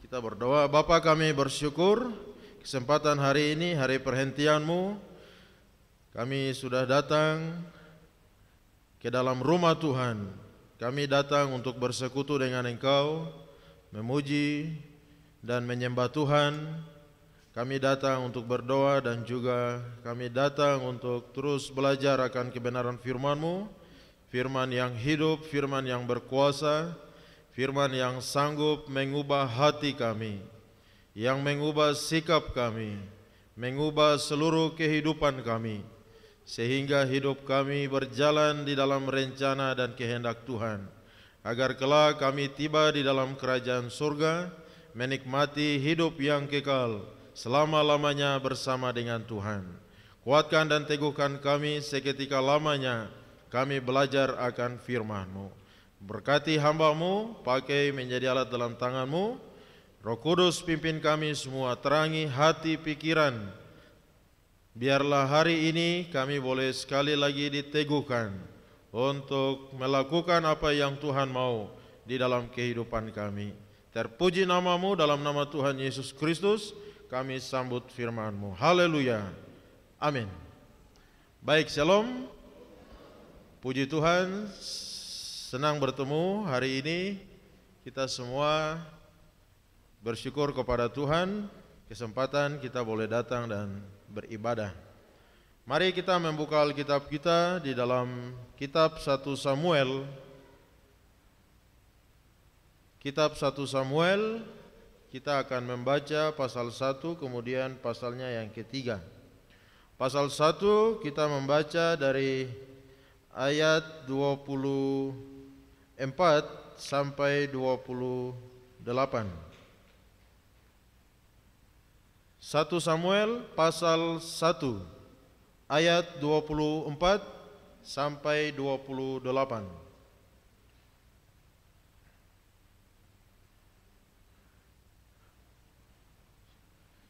Kita berdoa. Bapa, kami bersyukur kesempatan hari ini, hari perhentian-Mu. Kami sudah datang ke dalam rumah Tuhan. Kami datang untuk bersekutu dengan Engkau, memuji dan menyembah Tuhan. Kami datang untuk berdoa dan juga kami datang untuk terus belajar akan kebenaran firman-Mu. Firman yang hidup, firman yang berkuasa, firman yang sanggup mengubah hati kami, yang mengubah sikap kami, mengubah seluruh kehidupan kami, sehingga hidup kami berjalan di dalam rencana dan kehendak Tuhan, agar kelak kami tiba di dalam kerajaan surga, menikmati hidup yang kekal selama-lamanya bersama dengan Tuhan. Kuatkan dan teguhkan kami seketika lamanya kami belajar akan firman-Mu. Berkati hamba-Mu, pakai menjadi alat dalam tangan-Mu. Roh Kudus pimpin kami semua, terangi hati pikiran. Biarlah hari ini kami boleh sekali lagi diteguhkan untuk melakukan apa yang Tuhan mau di dalam kehidupan kami. Terpuji nama-Mu, dalam nama Tuhan Yesus Kristus kami sambut firman-Mu. Haleluya. Amin. Baik, shalom. Puji Tuhan, senang bertemu hari ini. Kita semua bersyukur kepada Tuhan, kesempatan kita boleh datang dan beribadah. Mari kita membuka Alkitab kita di dalam kitab 1 Samuel. Kitab 1 Samuel, kita akan membaca pasal 1 kemudian pasalnya yang ketiga. Pasal 1 kita membaca dari ayat 24 sampai 28. 1 Samuel pasal 1 ayat 24 sampai 28.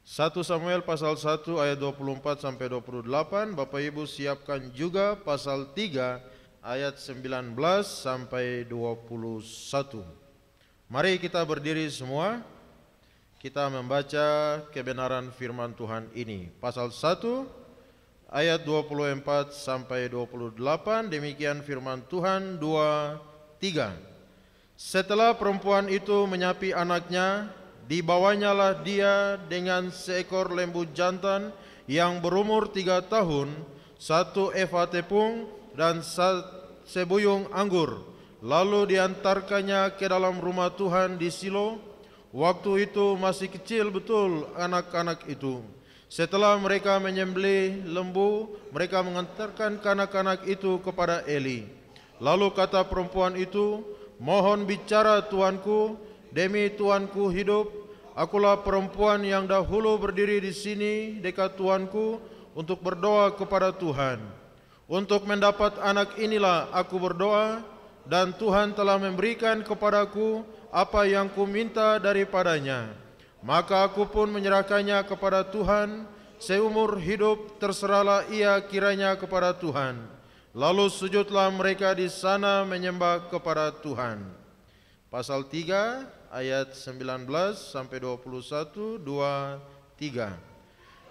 Satu Samuel pasal 1 ayat 24 sampai 28. Bapak Ibu siapkan juga pasal 3 ayat 19 sampai 21. Mari kita berdiri semua. Kita membaca kebenaran firman Tuhan ini. Pasal 1 ayat 24 sampai 28, demikian firman Tuhan 2:3. Setelah perempuan itu menyapi anaknya, dibawanyalah dia dengan seekor lembu jantan yang berumur 3 tahun, 1 eva tepung dan sebuyung anggur. Lalu diantarkannya ke dalam rumah Tuhan di Silo. Waktu itu masih kecil betul anak-anak itu. Setelah mereka menyembelih lembu, mereka mengantarkan kanak-kanak itu kepada Eli. Lalu kata perempuan itu, "Mohon bicara tuanku, demi tuanku hidup. Akulah perempuan yang dahulu berdiri di sini dekat tuanku untuk berdoa kepada Tuhan. Untuk mendapat anak inilah aku berdoa, dan Tuhan telah memberikan kepadaku apa yang kuminta daripadanya. Maka aku pun menyerahkannya kepada Tuhan, seumur hidup terserahlah ia kiranya kepada Tuhan." Lalu sujudlah mereka di sana menyembah kepada Tuhan. Pasal 3 ayat 19 sampai 21, 2, 3.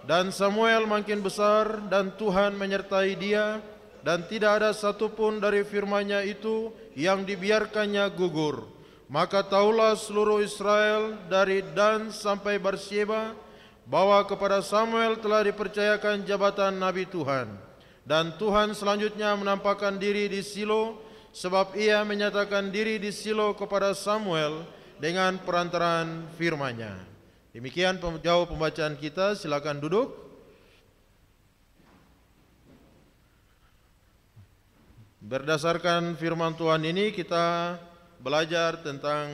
Dan Samuel makin besar dan Tuhan menyertai dia, dan tidak ada satupun dari firman-Nya itu yang dibiarkannya gugur. Maka tahulah seluruh Israel dari Dan sampai Berseba bahwa kepada Samuel telah dipercayakan jabatan Nabi Tuhan. Dan Tuhan selanjutnya menampakkan diri di Silo, sebab ia menyatakan diri di Silo kepada Samuel dengan perantaraan firman-Nya. Demikian jauh pembacaan kita, silakan duduk. Berdasarkan firman Tuhan ini kita belajar tentang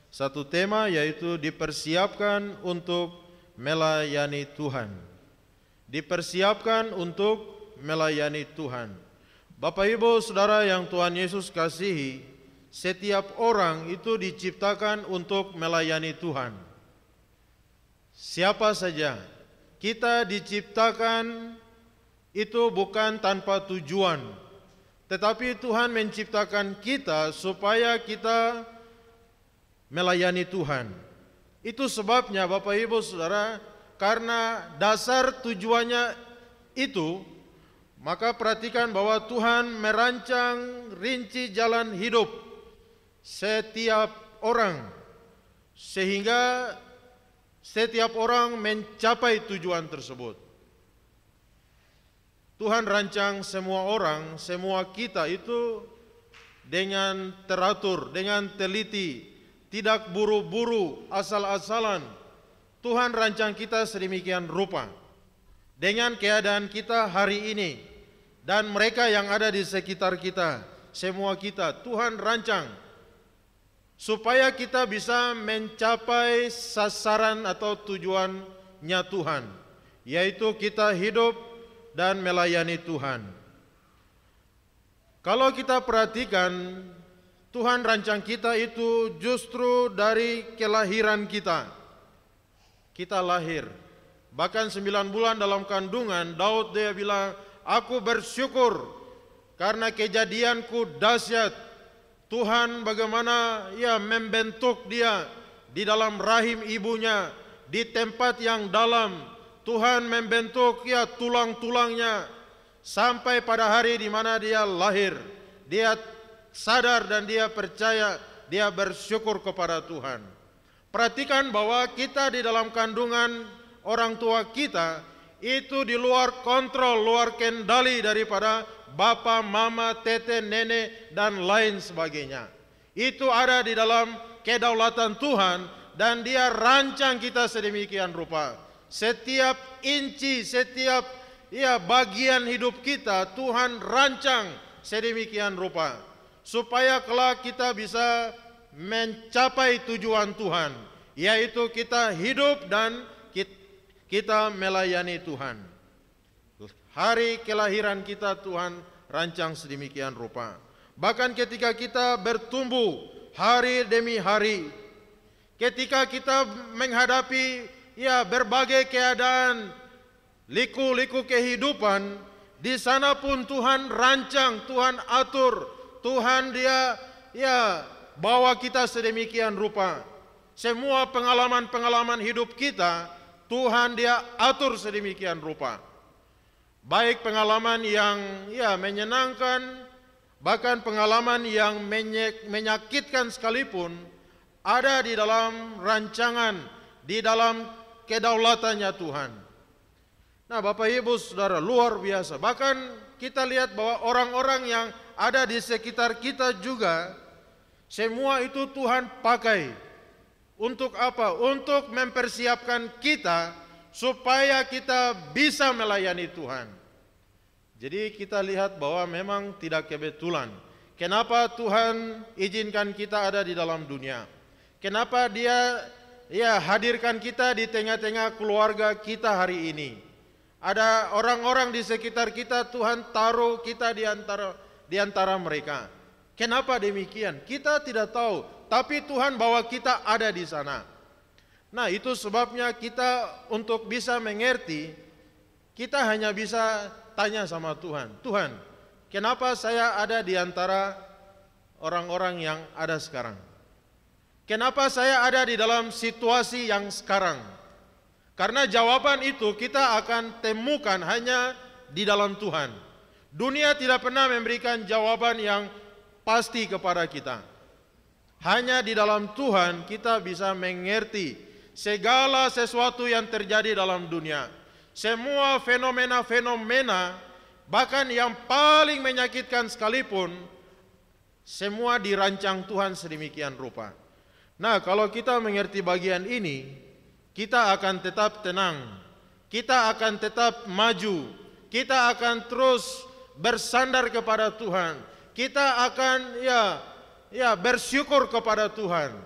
satu tema, yaitu dipersiapkan untuk melayani Tuhan. Dipersiapkan untuk melayani Tuhan. Bapak Ibu Saudara yang Tuhan Yesus kasihi, setiap orang itu diciptakan untuk melayani Tuhan. Siapa saja, kita diciptakan itu bukan tanpa tujuan, tetapi Tuhan menciptakan kita supaya kita melayani Tuhan. Itu sebabnya Bapak Ibu Saudara, karena dasar tujuannya itu, maka perhatikan bahwa Tuhan merancang rinci jalan hidup setiap orang, sehingga setiap orang mencapai tujuan tersebut. Tuhan rancang semua orang, semua kita itu dengan teratur, dengan teliti, tidak buru-buru, asal-asalan. Tuhan rancang kita sedemikian rupa dengan keadaan kita hari ini dan mereka yang ada di sekitar kita, semua kita Tuhan rancang supaya kita bisa mencapai sasaran atau tujuannya Tuhan, yaitu kita hidup dan melayani Tuhan. Kalau kita perhatikan, Tuhan rancang kita itu justru dari kelahiran kita. Kita lahir, bahkan 9 bulan dalam kandungan, Daud dia bilang, "Aku bersyukur karena kejadianku dahsyat. Tuhan bagaimana ia membentuk dia di dalam rahim ibunya, di tempat yang dalam. Tuhan membentuk ya tulang-tulangnya sampai pada hari di mana dia lahir. Dia sadar dan dia percaya, dia bersyukur kepada Tuhan." Perhatikan bahwa kita di dalam kandungan orang tua kita itu di luar kontrol, luar kendali daripada bapa, mama, tete, nenek, dan lain sebagainya. Itu ada di dalam kedaulatan Tuhan, dan Dia rancang kita sedemikian rupa. Setiap inci, setiap bagian hidup kita Tuhan rancang sedemikian rupa, supaya kelak kita bisa mencapai tujuan Tuhan, yaitu kita hidup dan kita melayani Tuhan. Hari kelahiran kita Tuhan rancang sedemikian rupa. Bahkan ketika kita bertumbuh hari demi hari, ketika kita menghadapi berbagai keadaan, liku-liku kehidupan, di sana pun Tuhan rancang, Tuhan atur, Tuhan Dia bawa kita sedemikian rupa. Semua pengalaman-pengalaman hidup kita Tuhan Dia atur sedemikian rupa. Baik pengalaman yang menyenangkan, bahkan pengalaman yang menyakitkan sekalipun, ada di dalam rancangan, di dalam kedaulatannya Tuhan. Nah, Bapak Ibu Saudara, luar biasa. Bahkan kita lihat bahwa orang-orang yang ada di sekitar kita juga, semua itu Tuhan pakai. Untuk apa? Untuk mempersiapkan kita supaya kita bisa melayani Tuhan. Jadi kita lihat bahwa memang tidak kebetulan. Kenapa Tuhan izinkan kita ada di dalam dunia? Kenapa Dia hadirkan kita di tengah-tengah keluarga kita hari ini? Ada orang-orang di sekitar kita, Tuhan taruh kita di antara mereka. Kenapa demikian? Kita tidak tahu, tapi Tuhan bawa kita ada di sana. Nah, itu sebabnya kita untuk bisa mengerti, kita hanya bisa tanya sama Tuhan. Tuhan, kenapa saya ada di antara orang-orang yang ada sekarang? Kenapa saya ada di dalam situasi yang sekarang? Karena jawaban itu kita akan temukan hanya di dalam Tuhan. Dunia tidak pernah memberikan jawaban yang pasti kepada kita. Hanya di dalam Tuhan kita bisa mengerti segala sesuatu yang terjadi dalam dunia. Semua fenomena-fenomena, bahkan yang paling menyakitkan sekalipun, semua dirancang Tuhan sedemikian rupa. Nah, kalau kita mengerti bagian ini, kita akan tetap tenang, kita akan tetap maju, kita akan terus bersandar kepada Tuhan, kita akan bersyukur kepada Tuhan.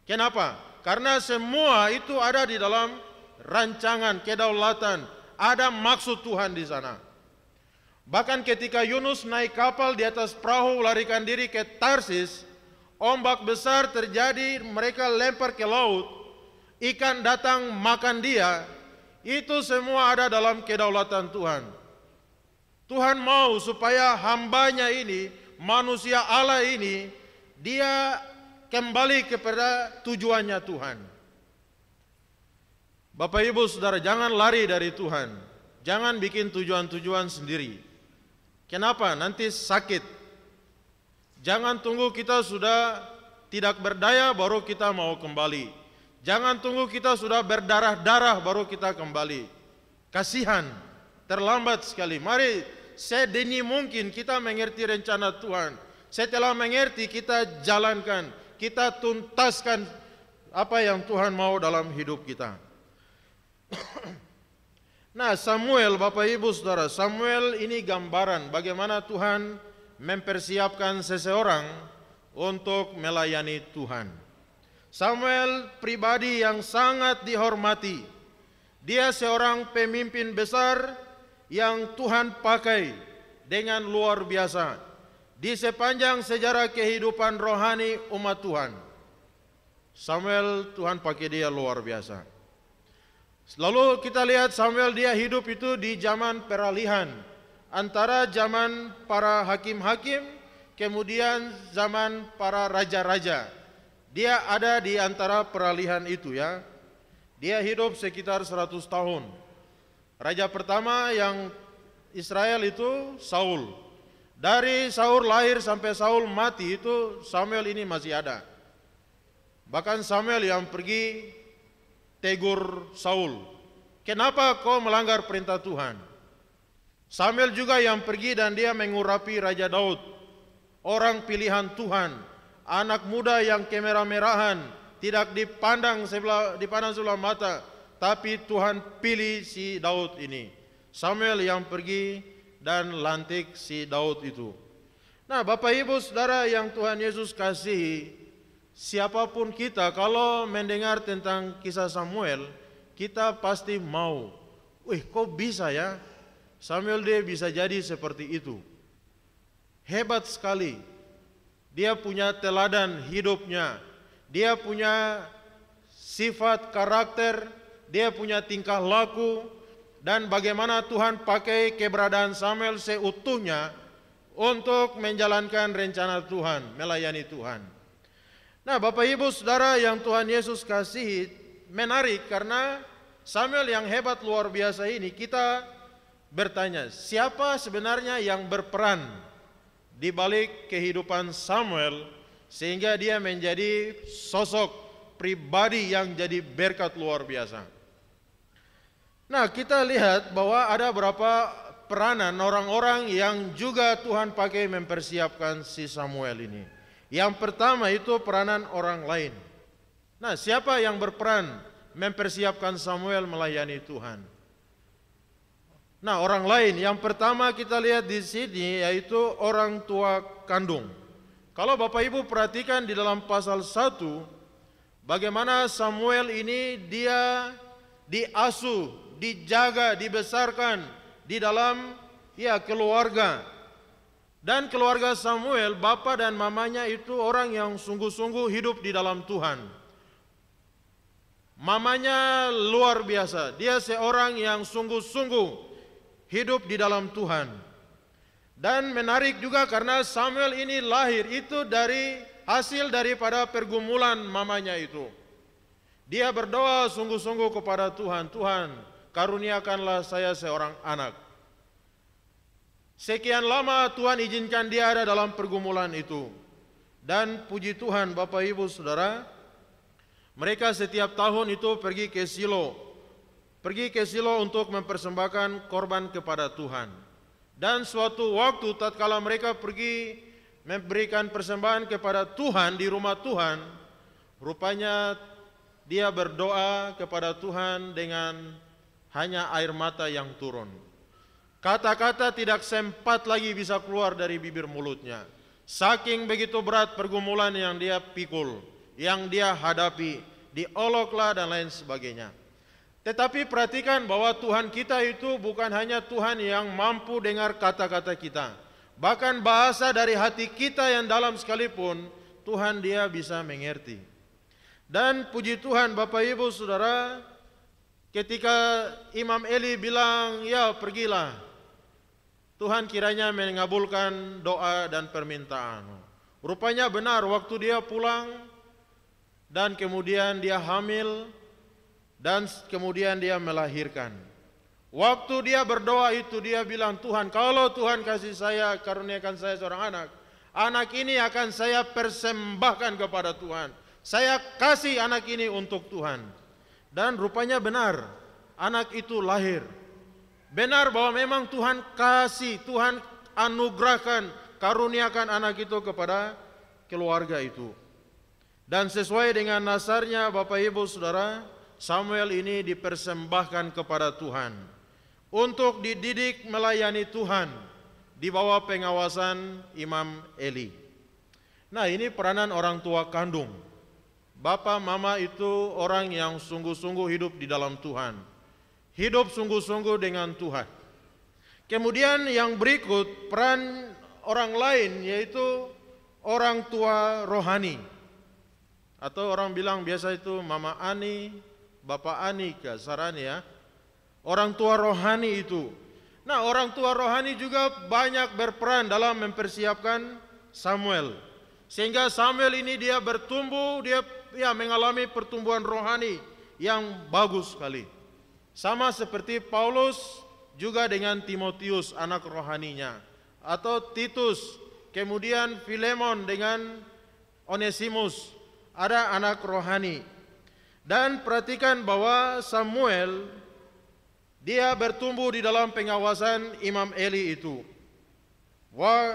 Kenapa? Karena semua itu ada di dalam rancangan kedaulatan, ada maksud Tuhan di sana. Bahkan ketika Yunus naik kapal di atas perahu larikan diri ke Tarsis, ombak besar terjadi, mereka lempar ke laut, ikan datang makan dia, itu semua ada dalam kedaulatan Tuhan. Tuhan mau supaya hambanya ini, manusia Allah ini, dia kembali kepada tujuannya Tuhan. Bapak Ibu Saudara, jangan lari dari Tuhan. Jangan bikin tujuan-tujuan sendiri. Kenapa? Nanti sakit. Jangan tunggu kita sudah tidak berdaya baru kita mau kembali. Jangan tunggu kita sudah berdarah-darah baru kita kembali. Kasihan, terlambat sekali. Mari sedini mungkin kita mengerti rencana Tuhan. Setelah mengerti, kita jalankan, kita tuntaskan apa yang Tuhan mau dalam hidup kita. Nah, Samuel, Bapak Ibu Saudara, Samuel ini gambaran bagaimana Tuhan mempersiapkan seseorang untuk melayani Tuhan. Samuel pribadi yang sangat dihormati. Dia seorang pemimpin besar yang Tuhan pakai dengan luar biasa di sepanjang sejarah kehidupan rohani umat Tuhan. Samuel, Tuhan pakai dia luar biasa. Lalu kita lihat Samuel, dia hidup itu di zaman peralihan antara zaman para hakim-hakim kemudian zaman para raja-raja. Dia ada di antara peralihan itu ya. Dia hidup sekitar 100 tahun. Raja pertama yang Israel itu Saul. Dari Saul lahir sampai Saul mati itu Samuel ini masih ada. Bahkan Samuel yang pergi tegur Saul. kenapa kau melanggar perintah Tuhan? Samuel juga yang pergi dan dia mengurapi Raja Daud, orang pilihan Tuhan, anak muda yang kemerah-merahan, tidak dipandang sebelah mata, tapi Tuhan pilih si Daud ini. Samuel yang pergi dan lantik si Daud itu. Nah, Bapak Ibu Saudara yang Tuhan Yesus kasihi, siapapun kita kalau mendengar tentang kisah Samuel, kita pasti mau, kok bisa ya? Samuel dia bisa jadi seperti itu. Hebat sekali. Dia punya teladan hidupnya. Dia punya sifat karakter, dia punya tingkah laku, dan bagaimana Tuhan pakai keberadaan Samuel seutuhnya untuk menjalankan rencana Tuhan, melayani Tuhan. Nah, Bapak Ibu Saudara yang Tuhan Yesus kasihi, menarik karena Samuel yang hebat luar biasa ini, kita bertanya, siapa sebenarnya yang berperan di balik kehidupan Samuel sehingga dia menjadi sosok pribadi yang jadi berkat luar biasa. Nah, kita lihat bahwa ada beberapa peranan orang-orang yang juga Tuhan pakai mempersiapkan si Samuel ini. Yang pertama itu peranan orang lain. Nah, siapa yang berperan mempersiapkan Samuel melayani Tuhan? Nah, orang lain yang pertama kita lihat di sini yaitu orang tua kandung. Kalau Bapak Ibu perhatikan di dalam pasal 1, bagaimana Samuel ini dia diasuh, dijaga, dibesarkan di dalam keluarga. Dan keluarga Samuel, bapak dan mamanya itu orang yang sungguh-sungguh hidup di dalam Tuhan. Mamanya luar biasa, dia seorang yang sungguh-sungguh hidup di dalam Tuhan. Dan menarik juga karena Samuel ini lahir itu dari hasil daripada pergumulan mamanya itu. Dia berdoa sungguh-sungguh kepada Tuhan, Tuhan karuniakanlah saya seorang anak. Sekian lama Tuhan izinkan dia ada dalam pergumulan itu. Dan puji Tuhan Bapak Ibu Saudara, mereka setiap tahun itu pergi ke Silo untuk mempersembahkan korban kepada Tuhan. Dan suatu waktu tatkala mereka pergi memberikan persembahan kepada Tuhan di rumah Tuhan, rupanya dia berdoa kepada Tuhan dengan hanya air mata yang turun. Kata-kata tidak sempat lagi bisa keluar dari bibir mulutnya. Saking begitu berat pergumulan yang dia pikul, yang dia hadapi, dioloklah dan lain sebagainya. Tetapi perhatikan bahwa Tuhan kita itu bukan hanya Tuhan yang mampu dengar kata-kata kita. Bahkan bahasa dari hati kita yang dalam sekalipun, Tuhan dia bisa mengerti. Dan puji Tuhan Bapak Ibu Saudara, ketika Imam Eli bilang, ya pergilah, Tuhan kiranya mengabulkan doa dan permintaan. Rupanya benar, waktu dia pulang dan kemudian dia hamil, dan kemudian dia melahirkan. Waktu dia berdoa itu dia bilang, Tuhan kalau Tuhan kasih saya, karuniakan saya seorang anak, anak ini akan saya persembahkan kepada Tuhan. Saya kasih anak ini untuk Tuhan. Dan rupanya benar, anak itu lahir. Benar bahwa memang Tuhan kasih, Tuhan anugerahkan, karuniakan anak itu kepada keluarga itu. Dan sesuai dengan nasarnya Bapak Ibu Saudara, Samuel ini dipersembahkan kepada Tuhan untuk dididik melayani Tuhan di bawah pengawasan Imam Eli. Nah, ini peranan orang tua kandung. Bapak mama itu orang yang sungguh-sungguh hidup di dalam Tuhan. Hidup sungguh-sungguh dengan Tuhan. Kemudian yang berikut peran orang lain yaitu orang tua rohani. Atau orang bilang biasa itu Mama Ani, Bapak Ani kasarannya ya. Orang tua rohani itu. Nah, orang tua rohani juga banyak berperan dalam mempersiapkan Samuel. Sehingga Samuel ini dia bertumbuh, dia mengalami pertumbuhan rohani yang bagus sekali. Sama seperti Paulus juga dengan Timotius anak rohaninya, atau Titus, kemudian Filemon dengan Onesimus ada anak rohani. Dan perhatikan bahwa Samuel dia bertumbuh di dalam pengawasan Imam Eli itu.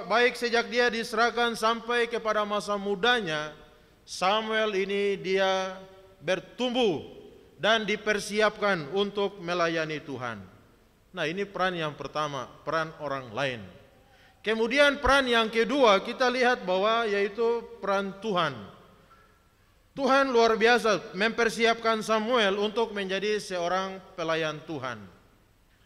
Baik sejak dia diserahkan sampai kepada masa mudanya, Samuel ini dia bertumbuh dan dipersiapkan untuk melayani Tuhan. Nah, ini peran yang pertama, peran orang lain. Kemudian peran yang kedua kita lihat bahwa yaitu peran Tuhan. Tuhan luar biasa mempersiapkan Samuel untuk menjadi seorang pelayan Tuhan.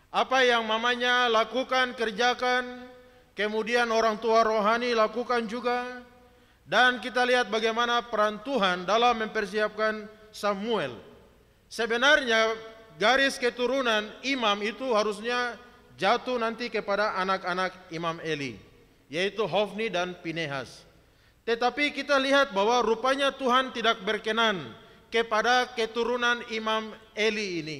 Apa yang mamanya lakukan, kerjakan, kemudian orang tua rohani lakukan juga. Dan kita lihat bagaimana peran Tuhan dalam mempersiapkan Samuel. Sebenarnya garis keturunan imam itu harusnya jatuh nanti kepada anak-anak Imam Eli, yaitu Hofni dan Pinehas. Tetapi kita lihat bahwa rupanya Tuhan tidak berkenan kepada keturunan Imam Eli ini.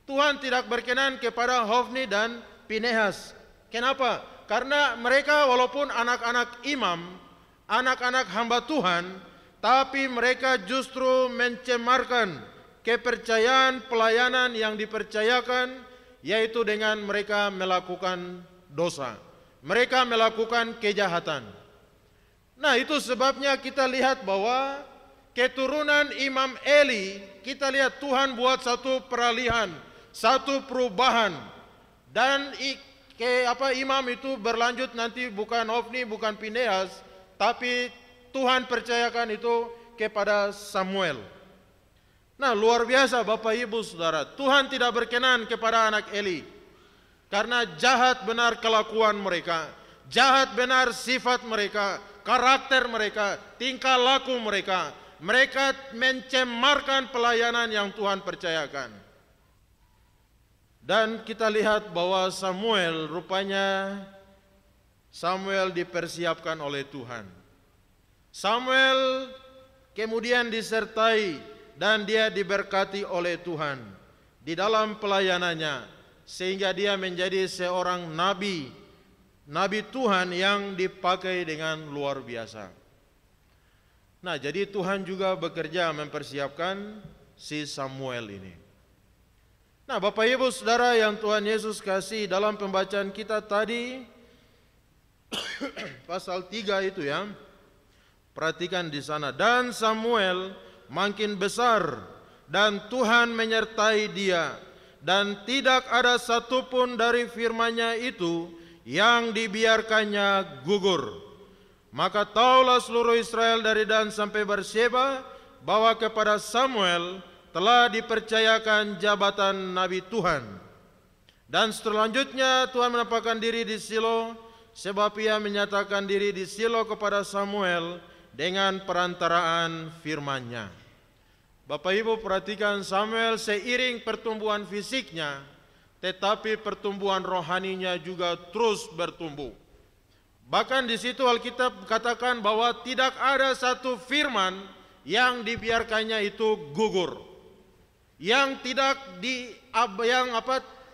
Tuhan tidak berkenan kepada Hofni dan Pinehas. Kenapa? Karena mereka walaupun anak-anak imam, anak-anak hamba Tuhan, tapi mereka justru mencemarkan kepercayaan pelayanan yang dipercayakan, yaitu dengan mereka melakukan dosa. Mereka melakukan kejahatan. Nah, itu sebabnya kita lihat bahwa keturunan Imam Eli, kita lihat Tuhan buat satu peralihan, satu perubahan. Dan imam itu berlanjut nanti bukan Hofni, bukan Pinehas, tapi Tuhan percayakan itu kepada Samuel. Nah, luar biasa Bapak Ibu Saudara, Tuhan tidak berkenan kepada anak Eli karena jahat benar kelakuan mereka, jahat benar sifat mereka, karakter mereka, tingkah laku mereka. Mereka mencemarkan pelayanan yang Tuhan percayakan. Dan kita lihat bahwa Samuel, rupanya Samuel dipersiapkan oleh Tuhan. Samuel kemudian disertai dan dia diberkati oleh Tuhan di dalam pelayanannya, sehingga dia menjadi seorang nabi Tuhan yang dipakai dengan luar biasa. Nah, jadi Tuhan juga bekerja mempersiapkan si Samuel ini. Nah, Bapak Ibu Saudara yang Tuhan Yesus kasih, dalam pembacaan kita tadi pasal 3 itu ya. Perhatikan di sana, dan Samuel makin besar dan Tuhan menyertai dia, dan tidak ada satupun dari firman-Nya itu yang dibiarkannya gugur. Maka tahulah seluruh Israel dari Dan sampai Berseba bahwa kepada Samuel telah dipercayakan jabatan Nabi Tuhan. Dan selanjutnya Tuhan menampakkan diri di Silo, sebab ia menyatakan diri di Silo kepada Samuel dengan perantaraan firman-Nya. Bapak Ibu perhatikan, Samuel seiring pertumbuhan fisiknya, tetapi pertumbuhan rohaninya juga terus bertumbuh. Bahkan di situ Alkitab katakan bahwa tidak ada satu firman yang dibiarkannya itu gugur. Yang tidak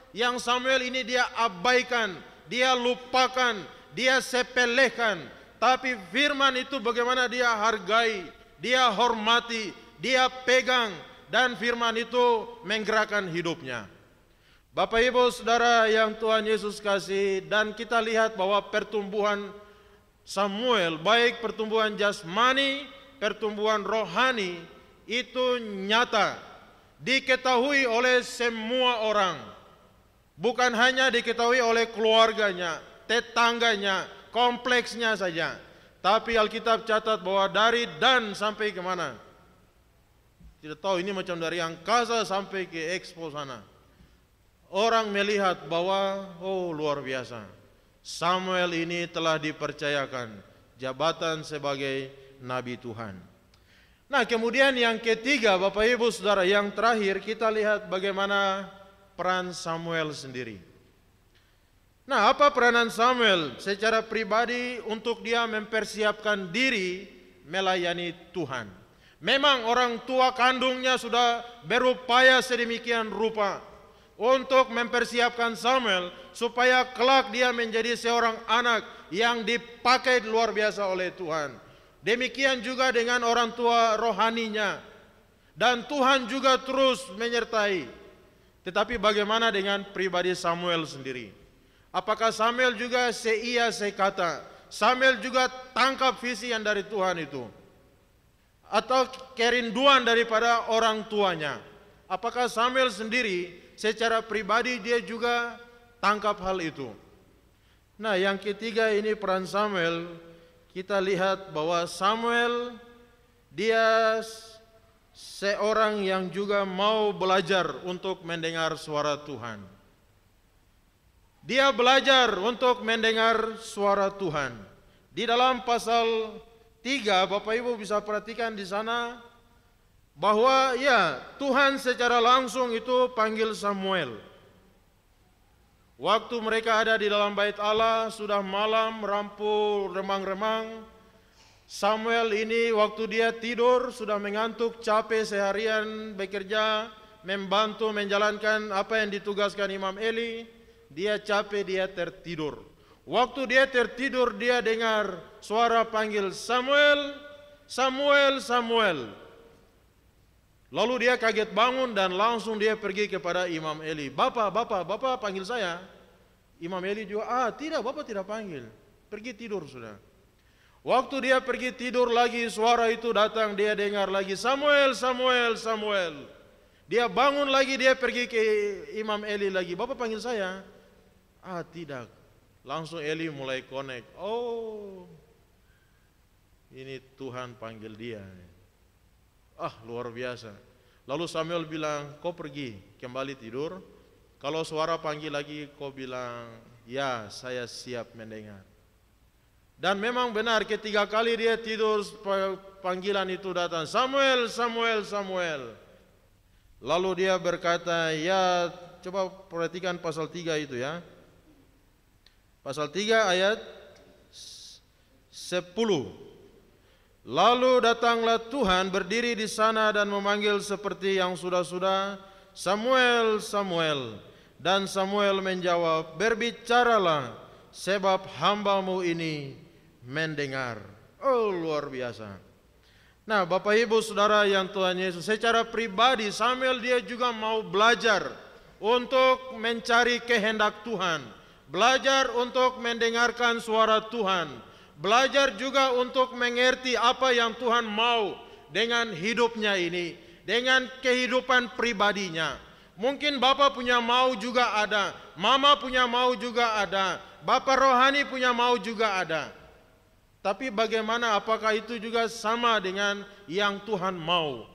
yang Samuel ini dia abaikan, dia lupakan, dia sepelekan, tapi firman itu bagaimana dia hargai, dia hormati, dia pegang, dan firman itu menggerakkan hidupnya. Bapak Ibu Saudara yang Tuhan Yesus kasih, dan kita lihat bahwa pertumbuhan Samuel, baik pertumbuhan jasmani, pertumbuhan rohani, itu nyata, diketahui oleh semua orang. Bukan hanya diketahui oleh keluarganya, tetangganya, kompleksnya saja. Tapi Alkitab catat bahwa dari Dan sampai kemana? Tidak tahu, ini macam dari angkasa sampai ke Expo sana. Orang melihat bahwa, oh luar biasa, Samuel ini telah dipercayakan jabatan sebagai Nabi Tuhan. Nah, kemudian yang ketiga Bapak Ibu Saudara, yang terakhir kita lihat bagaimana peran Samuel sendiri. Nah, apa peranan Samuel secara pribadi untuk dia mempersiapkan diri melayani Tuhan. Memang orang tua kandungnya sudah berupaya sedemikian rupa untuk mempersiapkan Samuel supaya kelak dia menjadi seorang anak yang dipakai luar biasa oleh Tuhan. Demikian juga dengan orang tua rohaninya. Dan Tuhan juga terus menyertai. Tetapi bagaimana dengan pribadi Samuel sendiri? Apakah Samuel juga seia sekata? Samuel juga tangkap visi yang dari Tuhan itu? Atau kerinduan daripada orang tuanya? Apakah Samuel sendiri secara pribadi dia juga tangkap hal itu? Nah, yang ketiga ini peran Samuel, kita lihat bahwa Samuel dia seorang yang juga mau belajar untuk mendengar suara Tuhan. Dia belajar untuk mendengar suara Tuhan. Di dalam pasal 3, Bapak Ibu bisa perhatikan di sana bahwa ya Tuhan secara langsung itu panggil Samuel. Waktu mereka ada di dalam bait Allah, sudah malam, rampul, remang-remang. Samuel ini waktu dia tidur sudah mengantuk, capek seharian bekerja, membantu menjalankan apa yang ditugaskan Imam Eli. Dia capek, dia tertidur. Waktu dia tertidur, dia dengar suara panggil Samuel, Samuel, Samuel. Lalu dia kaget bangun dan langsung dia pergi kepada Imam Eli. Bapak panggil saya. Imam Eli juga, tidak, Bapak tidak panggil. Pergi tidur sudah. Waktu dia pergi tidur lagi, suara itu datang, dia dengar lagi, Samuel, Samuel, Samuel. Dia bangun lagi, dia pergi ke Imam Eli lagi, Bapak panggil saya. Tidak. Langsung Eli mulai connect. Oh, ini Tuhan panggil dia. Luar biasa. Lalu Samuel bilang, kau pergi, kembali tidur. Kalau suara panggil lagi, kau bilang, ya saya siap mendengar. Dan memang benar, ketiga kali dia tidur, panggilan itu datang, Samuel, Samuel, Samuel. Lalu dia berkata, ya coba perhatikan pasal 3 itu ya. Pasal 3 ayat 10. Lalu datanglah Tuhan berdiri di sana dan memanggil seperti yang sudah-sudah, Samuel, Samuel. Dan Samuel menjawab, berbicaralah, sebab hambamu ini mendengar. Oh, luar biasa. Nah, Bapak Ibu Saudara yang Tuhan Yesus, secara pribadi Samuel dia juga mau belajar untuk mencari kehendak Tuhan, belajar untuk mendengarkan suara Tuhan, belajar juga untuk mengerti apa yang Tuhan mau dengan hidupnya ini, dengan kehidupan pribadinya. Mungkin Bapak punya mau juga ada, Mama punya mau juga ada, Bapak rohani punya mau juga ada. Tapi bagaimana, apakah itu juga sama dengan yang Tuhan mau?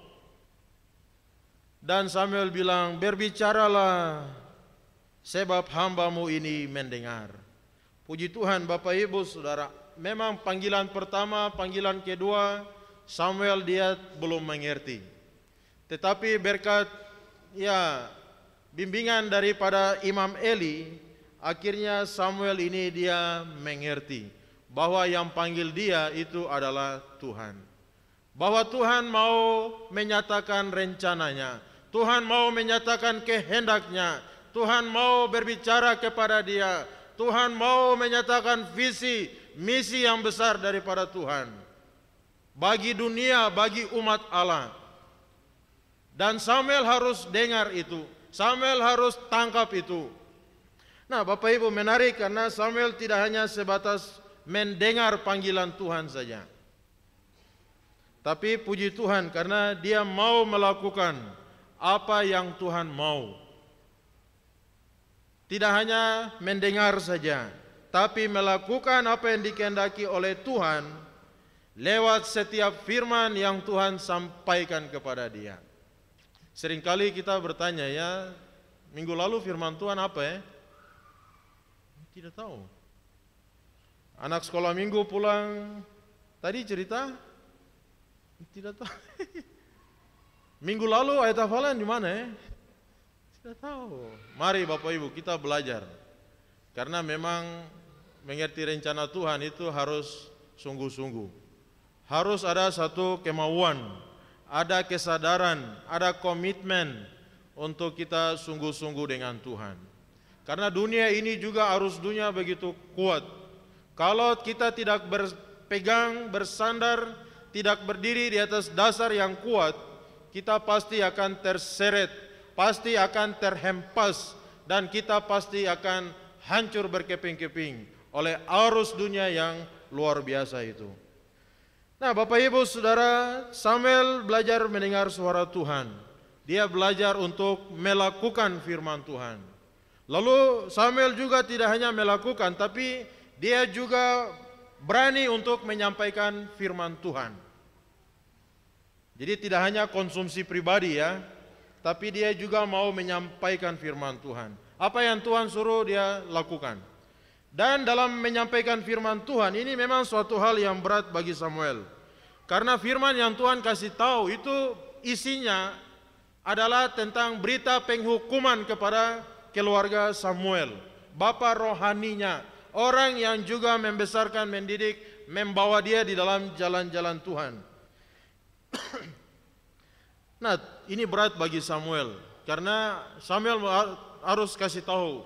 Dan Samuel bilang, berbicaralah, sebab hambamu ini mendengar. Puji Tuhan Bapak Ibu Saudara, memang panggilan pertama, panggilan kedua, Samuel dia belum mengerti. Tetapi berkat bimbingan daripada Imam Eli, akhirnya Samuel ini dia mengerti bahwa yang panggil dia itu adalah Tuhan. Bahwa Tuhan mau menyatakan rencananya, Tuhan mau menyatakan kehendaknya, Tuhan mau berbicara kepada dia, Tuhan mau menyatakan visi, misi yang besar daripada Tuhan bagi dunia, bagi umat Allah. Dan Samuel harus dengar itu, Samuel harus tangkap itu. Nah, Bapak Ibu, menarik karena Samuel tidak hanya sebatas mendengar panggilan Tuhan saja, tapi puji Tuhan karena dia mau melakukan apa yang Tuhan mau. Tidak hanya mendengar saja, tapi melakukan apa yang dikehendaki oleh Tuhan lewat setiap firman yang Tuhan sampaikan kepada dia. Seringkali kita bertanya, ya minggu lalu firman Tuhan apa ya? Tidak tahu. Anak sekolah minggu pulang, tadi cerita? Tidak tahu. Minggu lalu ayat hafalan di mana ya? Tidak tahu. Mari Bapak Ibu kita belajar. Karena memang mengerti rencana Tuhan itu harus sungguh-sungguh. Harus ada satu kemauan, ada kesadaran, ada komitmen untuk kita sungguh-sungguh dengan Tuhan. Karena dunia ini juga arus dunia begitu kuat. Kalau kita tidak berpegang, bersandar, tidak berdiri di atas dasar yang kuat, kita pasti akan terseret pasti akan terhempas dan kita pasti akan hancur berkeping-keping oleh arus dunia yang luar biasa itu. Nah, Bapak Ibu Saudara, Samuel belajar mendengar suara Tuhan. Dia belajar untuk melakukan firman Tuhan. Lalu Samuel juga tidak hanya melakukan, tapi dia juga berani untuk menyampaikan firman Tuhan. Jadi tidak hanya konsumsi pribadi ya, tapi dia juga mau menyampaikan firman Tuhan. Apa yang Tuhan suruh dia lakukan. Dan dalam menyampaikan firman Tuhan ini memang suatu hal yang berat bagi Samuel. Karena firman yang Tuhan kasih tahu itu isinya adalah tentang berita penghukuman kepada keluarga Samuel, bapa rohaninya, orang yang juga membesarkan, mendidik, membawa dia di dalam jalan-jalan Tuhan. Nah, ini berat bagi Samuel karena Samuel harus kasih tahu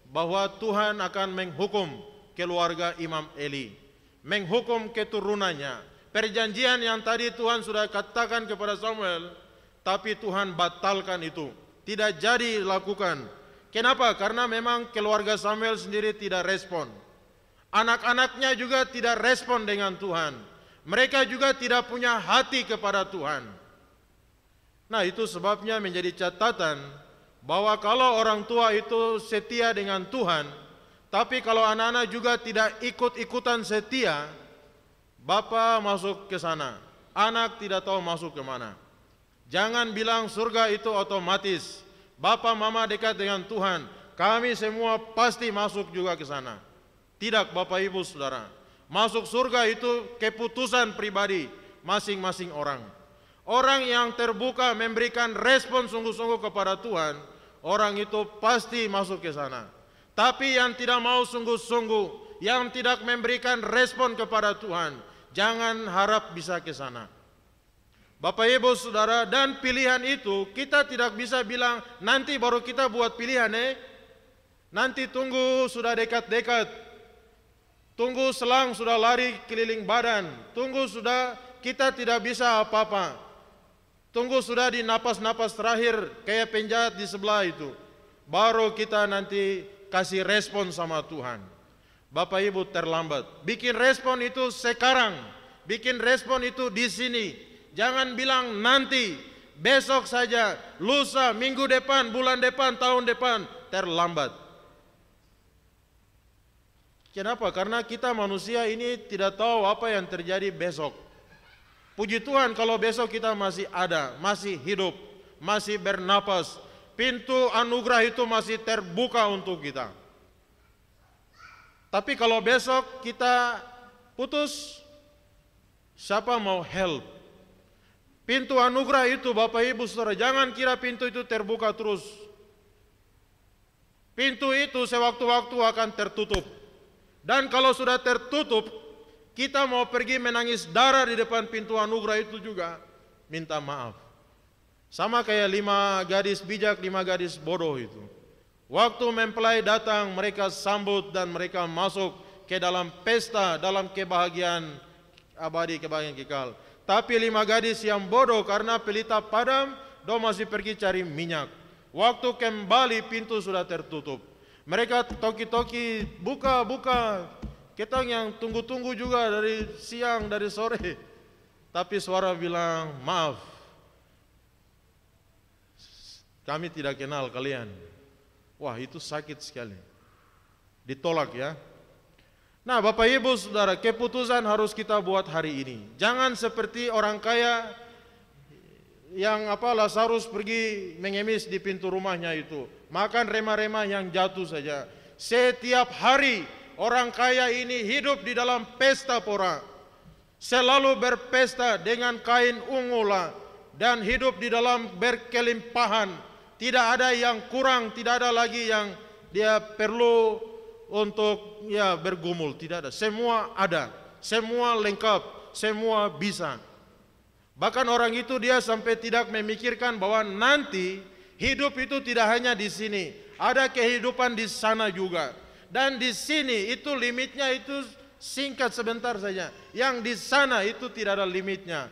bahwa Tuhan akan menghukum keluarga Imam Eli, menghukum keturunannya. Perjanjian yang tadi Tuhan sudah katakan kepada Samuel, tapi Tuhan batalkan itu, tidak jadi lakukan. Kenapa? Karena memang keluarga Samuel sendiri tidak respon. Anak-anaknya juga tidak respon dengan Tuhan. Mereka juga tidak punya hati kepada Tuhan. Nah, itu sebabnya menjadi catatan bahwa kalau orang tua itu setia dengan Tuhan, tapi kalau anak-anak juga tidak ikut-ikutan setia, bapa masuk ke sana, anak tidak tahu masuk ke mana. Jangan bilang surga itu otomatis. Bapa mama dekat dengan Tuhan, kami semua pasti masuk juga ke sana. Tidak, Bapak Ibu Saudara. Masuk surga itu keputusan pribadi masing-masing orang. Orang yang terbuka memberikan respon sungguh-sungguh kepada Tuhan, orang itu pasti masuk ke sana. Tapi yang tidak mau sungguh-sungguh, yang tidak memberikan respon kepada Tuhan, jangan harap bisa ke sana. Bapak Ibu Saudara, dan pilihan itu kita tidak bisa bilang nanti baru kita buat pilihan nanti tunggu sudah dekat-dekat, tunggu selang sudah lari keliling badan, tunggu sudah kita tidak bisa apa-apa, tunggu sudah di napas-napas terakhir kayak penjahat di sebelah itu, baru kita nanti kasih respon sama Tuhan. Bapak Ibu terlambat. Bikin respon itu sekarang, bikin respon itu di sini. Jangan bilang nanti, besok saja, lusa, minggu depan, bulan depan, tahun depan, terlambat. Kenapa? Karena kita manusia ini tidak tahu apa yang terjadi besok. Puji Tuhan kalau besok kita masih ada, masih hidup, masih bernapas. Pintu anugerah itu masih terbuka untuk kita. Tapi kalau besok kita putus, siapa mau help? Pintu anugerah itu Bapak Ibu Saudara, jangan kira pintu itu terbuka terus. Pintu itu sewaktu-waktu akan tertutup. Dan kalau sudah tertutup, kita mau pergi menangis darah di depan pintu anugerah itu juga minta maaf. Sama kayak 5 gadis bijak, 5 gadis bodoh itu. Waktu mempelai datang, mereka sambut dan mereka masuk ke dalam pesta, dalam kebahagiaan abadi, kebahagiaan kekal. Tapi 5 gadis yang bodoh karena pelita padam, do masih pergi cari minyak. Waktu kembali pintu sudah tertutup. Mereka toki-toki, buka. Kita yang tunggu-tunggu juga dari siang, dari sore. Tapi suara bilang, maaf, kami tidak kenal kalian. Wah, itu sakit sekali. Ditolak ya. Nah, Bapak Ibu Saudara, keputusan harus kita buat hari ini. Jangan seperti orang kaya yang Lazarus pergi mengemis di pintu rumahnya itu, makan remah-remah yang jatuh saja. Setiap hari orang kaya ini hidup di dalam pesta pora, selalu berpesta dengan kain ungu dan hidup di dalam berkelimpahan. Tidak ada yang kurang, tidak ada lagi yang dia perlu untuk bergumul, tidak ada. Semua ada, semua lengkap, semua bisa. Bahkan orang itu dia sampai tidak memikirkan bahwa nanti hidup itu tidak hanya di sini, ada kehidupan di sana juga. Dan di sini itu limitnya itu singkat sebentar saja. Yang di sana itu tidak ada limitnya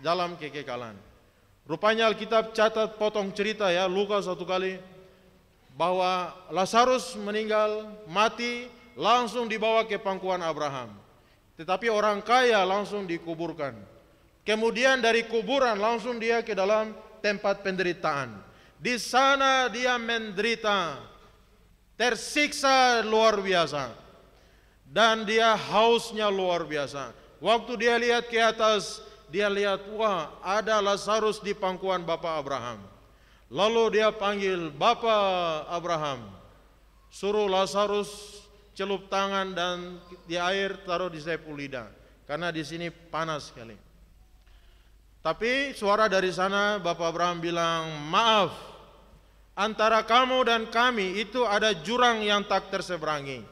dalam kekekalan. Rupanya Alkitab catat potong cerita ya, Lukas satu kali, bahwa Lazarus meninggal, mati, langsung dibawa ke pangkuan Abraham. Tetapi orang kaya langsung dikuburkan. Kemudian dari kuburan langsung dia ke dalam tempat penderitaan. Di sana dia menderita, tersiksa luar biasa. Dan dia hausnya luar biasa. Waktu dia lihat ke atas, dia lihat, wah, ada Lazarus di pangkuan Bapak Abraham. Lalu dia panggil, Bapak Abraham, suruh Lazarus celup tangan dan di air taruh di sapu lidah, karena di sini panas sekali. Tapi suara dari sana Bapak Abraham bilang, maaf, antara kamu dan kami itu ada jurang yang tak terseberangi.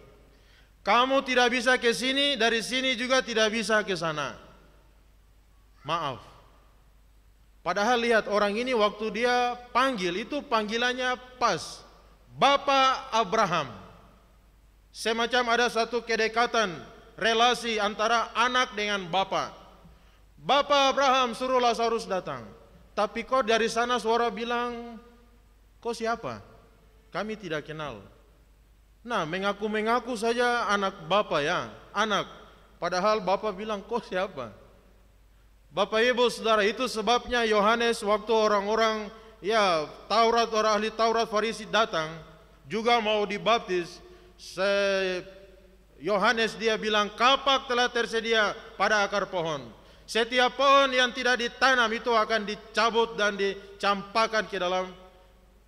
Kamu tidak bisa ke sini, dari sini juga tidak bisa ke sana. Maaf. Padahal lihat orang ini waktu dia panggil itu panggilannya pas, Bapak Abraham. Semacam ada satu kedekatan relasi antara anak dengan bapak. Bapak Abraham suruh Lazarus datang. Tapi kok dari sana suara bilang, kau siapa? Kami tidak kenal. Nah, mengaku-mengaku saja anak bapak ya, anak. Padahal bapak bilang, kau siapa? Bapak Ibu Saudara, itu sebabnya Yohanes waktu orang-orang ya Taurat, orang ahli Taurat Farisi datang juga mau dibaptis, Yohanes dia bilang, kapak telah tersedia pada akar pohon. Setiap pohon yang tidak ditanam itu akan dicabut dan dicampakkan ke dalam.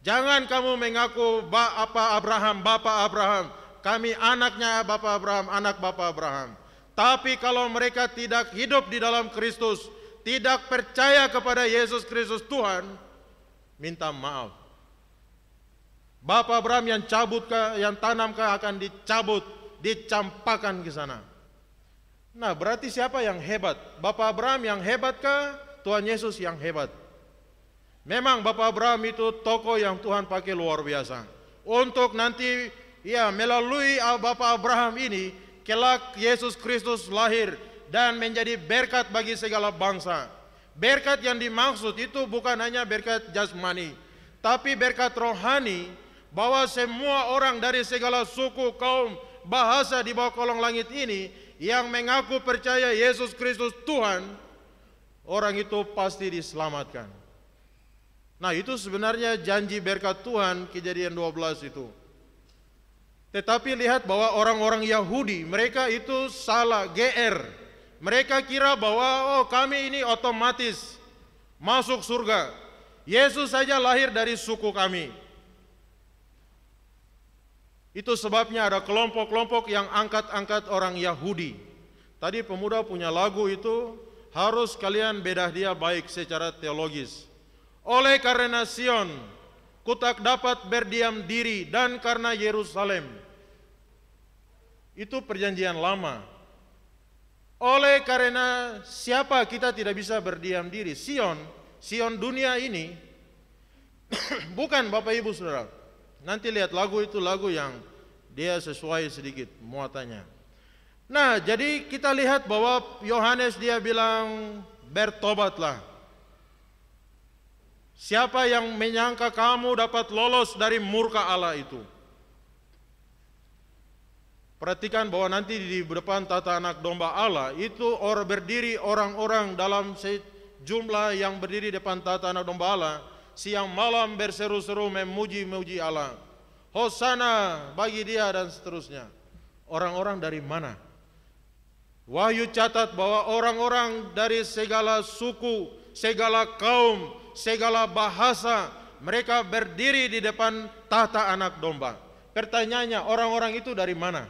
Jangan kamu mengaku Bapak Abraham, kami anaknya Bapak Abraham, anak Bapak Abraham. Tapi kalau mereka tidak hidup di dalam Kristus, tidak percaya kepada Yesus Kristus Tuhan, minta maaf. Bapak Abraham yang yang tanamkah akan dicabut, dicampakkan ke sana. Nah, berarti siapa yang hebat? Bapak Abraham yang hebatkah? Tuhan Yesus yang hebat. Memang Bapak Abraham itu tokoh yang Tuhan pakai luar biasa. Untuk nanti ya melalui Bapak Abraham ini kelak Yesus Kristus lahir dan menjadi berkat bagi segala bangsa. Berkat yang dimaksud itu bukan hanya berkat jasmani, tapi berkat rohani, bahwa semua orang dari segala suku, kaum, bahasa di bawah kolong langit ini yang mengaku percaya Yesus Kristus Tuhan, orang itu pasti diselamatkan. Nah, itu sebenarnya janji berkat Tuhan, Kejadian 12 itu. Tetapi lihat bahwa orang-orang Yahudi, mereka itu salah, GR. Mereka kira bahwa kami ini otomatis masuk surga. Yesus saja lahir dari suku kami. Itu sebabnya ada kelompok-kelompok yang angkat-angkat orang Yahudi. Tadi pemuda punya lagu itu, harus kalian bedah dia baik secara teologis. Oleh karena Sion, ku tak dapat berdiam diri, dan karena Yerusalem. Itu perjanjian lama. Oleh karena siapa kita tidak bisa berdiam diri? Sion dunia ini. Bukan Bapak Ibu Saudara. Nanti lihat lagu itu lagu yang dia sesuai sedikit muatannya. Nah, jadi kita lihat bahwa Yohanes dia bilang, bertobatlah. Siapa yang menyangka kamu dapat lolos dari murka Allah itu? Perhatikan bahwa nanti di depan tata anak domba Allah itu berdiri orang-orang dalam sejumlah yang berdiri depan tata anak domba Allah, siang malam berseru-seru memuji-muji Allah. Hosana bagi dia dan seterusnya. Orang-orang dari mana? Wahyu catat bahwa orang-orang dari segala suku, segala kaum, segala bahasa, mereka berdiri di depan tahta anak domba. Pertanyaannya, orang-orang itu dari mana?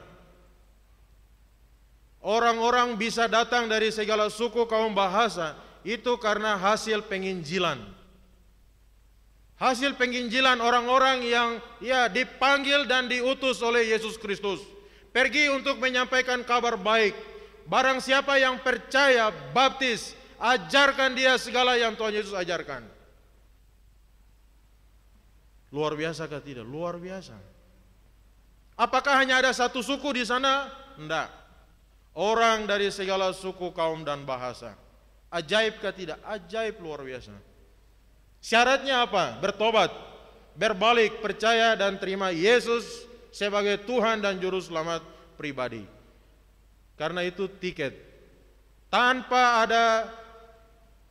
Orang-orang bisa datang dari segala suku, kaum, bahasa, itu karena hasil penginjilan. Hasil penginjilan orang-orang yang dipanggil dan diutus oleh Yesus Kristus. Pergi untuk menyampaikan kabar baik. Barang siapa yang percaya, baptis, ajarkan dia segala yang Tuhan Yesus ajarkan. Luar biasa kah tidak? Luar biasa. Apakah hanya ada satu suku di sana? Tidak. Orang dari segala suku, kaum, dan bahasa. Ajaib kah tidak? Ajaib luar biasa. Syaratnya apa? Bertobat, berbalik, percaya dan terima Yesus sebagai Tuhan dan Juru Selamat pribadi. Karena itu tiket. Tanpa ada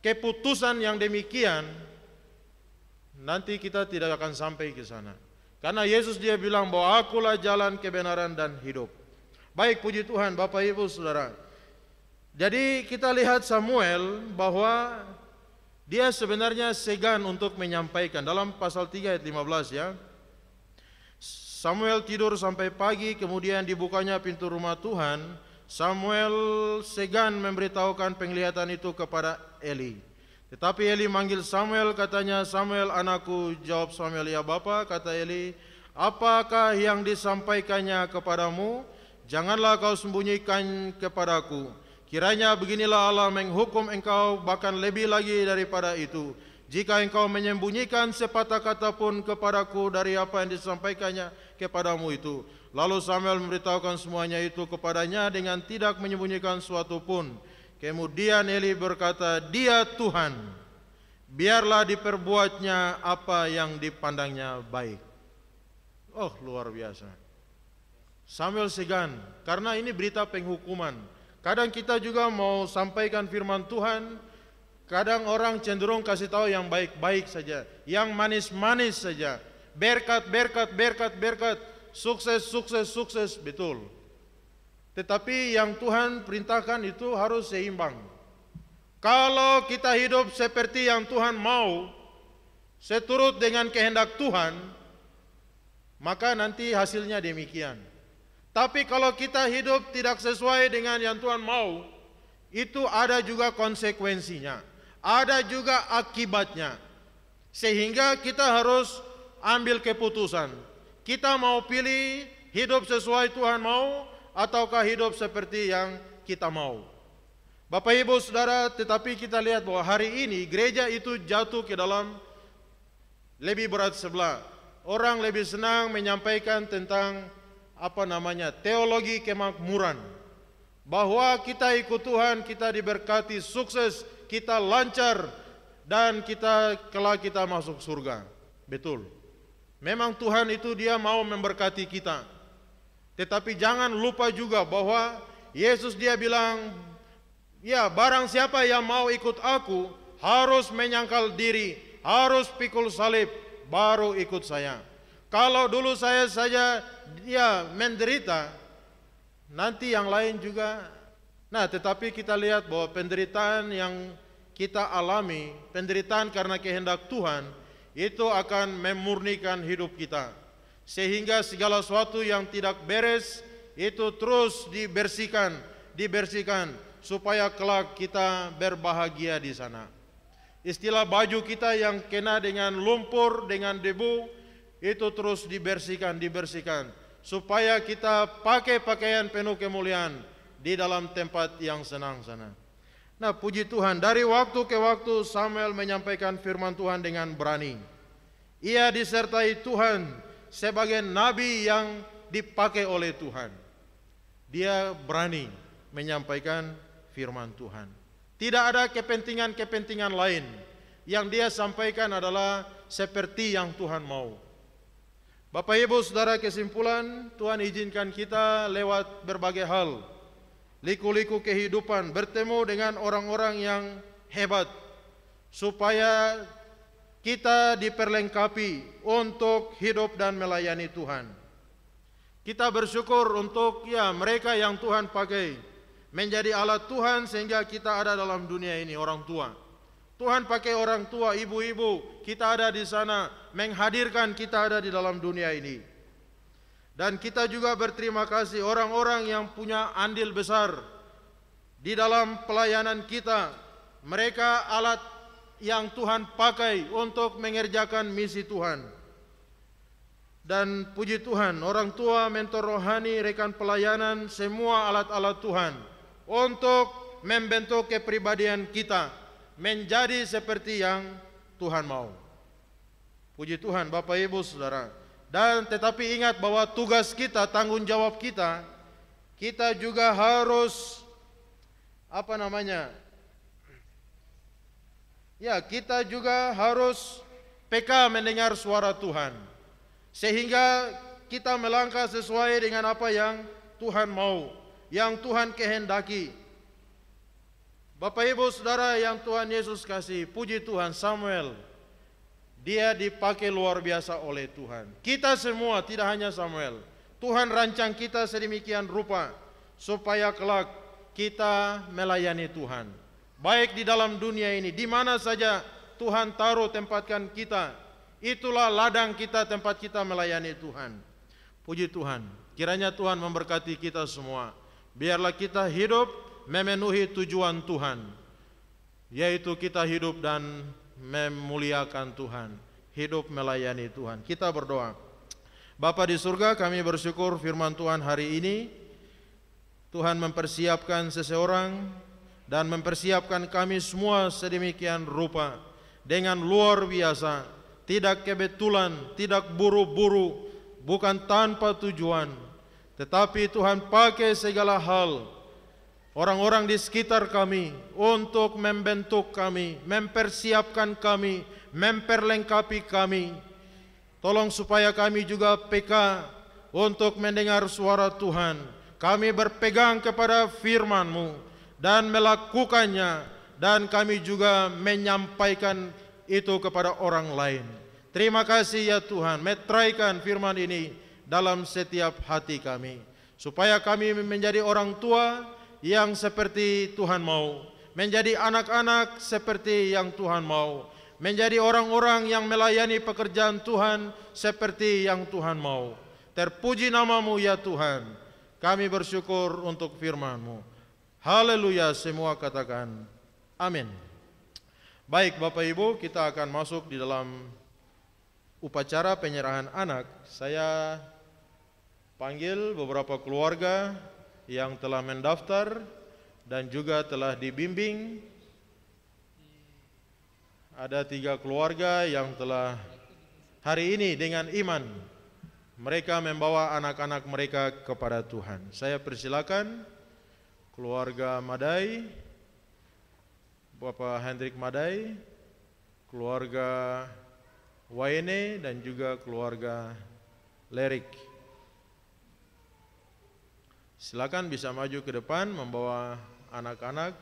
keputusan yang demikian, nanti kita tidak akan sampai ke sana. Karena Yesus dia bilang bahwa akulah jalan, kebenaran dan hidup. Baik, puji Tuhan Bapak Ibu Saudara. Jadi kita lihat Samuel bahwa dia sebenarnya segan untuk menyampaikan. Dalam pasal 3 ayat 15 ya. Samuel tidur sampai pagi, kemudian dibukanya pintu rumah Tuhan. Samuel segan memberitahukan penglihatan itu kepada Eli. Tetapi Eli manggil Samuel, katanya, "Samuel anakku." Jawab Samuel, "Ya Bapa." Kata Eli, "Apakah yang disampaikannya kepadamu? Janganlah kau sembunyikan kepadaku. Kiranya beginilah Allah menghukum engkau bahkan lebih lagi daripada itu. Jika engkau menyembunyikan sepatah kata pun kepadaku dari apa yang disampaikannya kepadamu itu." Lalu Samuel memberitahukan semuanya itu kepadanya dengan tidak menyembunyikan suatu pun. Kemudian Eli berkata, "Dia Tuhan, biarlah diperbuatnya apa yang dipandangnya baik." Oh, luar biasa. Samuel segan karena ini berita penghukuman. Kadang kita juga mau sampaikan firman Tuhan, kadang orang cenderung kasih tahu yang baik-baik saja, yang manis-manis saja. Berkat, berkat, berkat, berkat, sukses, sukses, sukses, betul. Tetapi yang Tuhan perintahkan itu harus seimbang. Kalau kita hidup seperti yang Tuhan mau, seturut dengan kehendak Tuhan, maka nanti hasilnya demikian. Tapi kalau kita hidup tidak sesuai dengan yang Tuhan mau, itu ada juga konsekuensinya, ada juga akibatnya. Sehingga kita harus ambil keputusan. Kita mau pilih hidup sesuai Tuhan mau, ataukah hidup seperti yang kita mau. Bapak Ibu Saudara, tetapi kita lihat bahwa hari ini gereja itu jatuh ke dalam lebih berat sebelah. Orang lebih senang menyampaikan tentang teologi kemakmuran, bahwa kita ikut Tuhan, kita diberkati, sukses, kita lancar, dan kelak kita masuk surga. Betul, memang Tuhan itu dia mau memberkati kita. Tetapi jangan lupa juga bahwa Yesus dia bilang, ya, barang siapa yang mau ikut aku harus menyangkal diri, harus pikul salib, baru ikut saya. Kalau dulu saya saja dia menderita, nanti yang lain juga. Nah, tetapi kita lihat bahwa penderitaan yang kita alami, penderitaan karena kehendak Tuhan, itu akan memurnikan hidup kita. Sehingga segala sesuatu yang tidak beres, itu terus dibersihkan, supaya kelak kita berbahagia di sana. Istilah baju kita yang kena dengan lumpur, dengan debu, itu terus dibersihkan, supaya kita pakai pakaian penuh kemuliaan di dalam tempat yang senang sana. Nah, puji Tuhan, dari waktu ke waktu Samuel menyampaikan firman Tuhan dengan berani. Ia disertai Tuhan sebagai nabi yang dipakai oleh Tuhan. Dia berani menyampaikan firman Tuhan. Tidak ada kepentingan-kepentingan lain. Yang dia sampaikan adalah seperti yang Tuhan mau. Bapak Ibu Saudara, kesimpulan, Tuhan izinkan kita lewat berbagai hal, liku-liku kehidupan, bertemu dengan orang-orang yang hebat, supaya kita diperlengkapi untuk hidup dan melayani Tuhan. Kita bersyukur untuk mereka yang Tuhan pakai menjadi alat Tuhan sehingga kita ada dalam dunia ini, orang tua. Tuhan pakai orang tua, ibu-ibu, kita ada di sana, menghadirkan kita ada di dalam dunia ini. Dan kita juga berterima kasih orang-orang yang punya andil besar di dalam pelayanan kita. Mereka alat yang Tuhan pakai untuk mengerjakan misi Tuhan. Dan puji Tuhan, orang tua, mentor rohani, rekan pelayanan, semua alat-alat Tuhan untuk membentuk kepribadian kita menjadi seperti yang Tuhan mau. Puji Tuhan Bapak Ibu Saudara. Dan tetapi ingat bahwa tugas kita, tanggung jawab kita, kita juga harus Ya, kita juga harus peka mendengar suara Tuhan, sehingga kita melangkah sesuai dengan apa yang Tuhan mau, yang Tuhan kehendaki. Bapak Ibu Saudara yang Tuhan Yesus kasih, puji Tuhan, Samuel, dia dipakai luar biasa oleh Tuhan. Kita semua, tidak hanya Samuel, Tuhan rancang kita sedemikian rupa supaya kelak kita melayani Tuhan. Baik di dalam dunia ini, di mana saja Tuhan taruh tempatkan kita, itulah ladang kita, tempat kita melayani Tuhan. Puji Tuhan, kiranya Tuhan memberkati kita semua. Biarlah kita hidup memenuhi tujuan Tuhan, yaitu kita hidup dan memuliakan Tuhan, hidup melayani Tuhan. Kita berdoa. Bapa di surga, kami bersyukur firman Tuhan hari ini. Tuhan mempersiapkan seseorang dan mempersiapkan kami semua sedemikian rupa dengan luar biasa, tidak kebetulan, tidak buru-buru, bukan tanpa tujuan, tetapi Tuhan pakai segala hal, orang-orang di sekitar kami untuk membentuk kami, mempersiapkan kami, memperlengkapi kami. Tolong supaya kami juga peka untuk mendengar suara Tuhan. Kami berpegang kepada firman-Mu dan melakukannya, dan kami juga menyampaikan itu kepada orang lain. Terima kasih ya Tuhan, meteraikan firman ini dalam setiap hati kami, supaya kami menjadi orang tua yang seperti Tuhan mau, menjadi anak-anak seperti yang Tuhan mau, menjadi orang-orang yang melayani pekerjaan Tuhan seperti yang Tuhan mau. Terpuji nama-Mu ya Tuhan, kami bersyukur untuk firman-Mu. Haleluya, semua katakan amin. Baik Bapak Ibu, kita akan masuk di dalam upacara penyerahan anak. Saya panggil beberapa keluarga yang telah mendaftar dan juga telah dibimbing. Ada 3 keluarga yang telah hari ini dengan iman mereka membawa anak-anak mereka kepada Tuhan. Saya persilakan keluarga Madai, Bapak Hendrik Madai, keluarga Waine, dan juga keluarga Lerik. Silakan bisa maju ke depan membawa anak-anak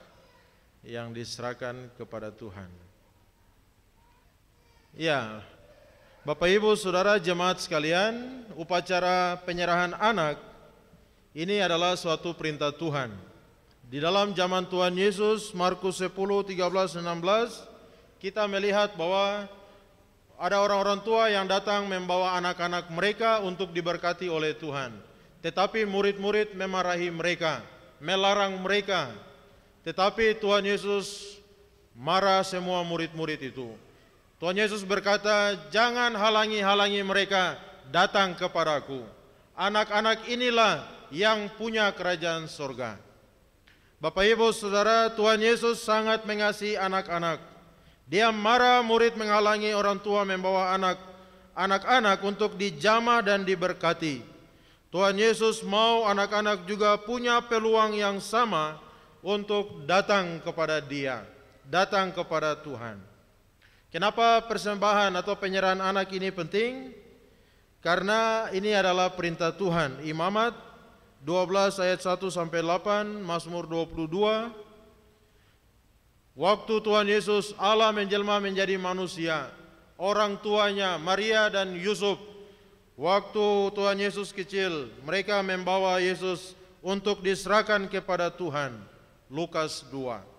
yang diserahkan kepada Tuhan. Ya, Bapak Ibu Saudara jemaat sekalian, upacara penyerahan anak ini adalah suatu perintah Tuhan. Di dalam zaman Tuhan Yesus, Markus 10, 13, 16, kita melihat bahwa ada orang-orang tua yang datang membawa anak-anak mereka untuk diberkati oleh Tuhan. Tetapi murid-murid memarahi mereka, melarang mereka. Tetapi Tuhan Yesus marah semua murid-murid itu. Tuhan Yesus berkata, jangan halangi-halangi mereka datang kepadaku. Anak-anak inilah yang punya kerajaan surga. Bapak Ibu Saudara, Tuhan Yesus sangat mengasihi anak-anak. Dia marah murid menghalangi orang tua membawa anak-anak untuk dijamah dan diberkati. Tuhan Yesus mau anak-anak juga punya peluang yang sama untuk datang kepada Dia, datang kepada Tuhan. Kenapa persembahan atau penyerahan anak ini penting? Karena ini adalah perintah Tuhan. Imamat 12 ayat 1 sampai 8, Mazmur 22. Waktu Tuhan Yesus Allah menjelma menjadi manusia, orang tuanya Maria dan Yusuf, waktu Tuhan Yesus kecil, mereka membawa Yesus untuk diserahkan kepada Tuhan. Lukas 2.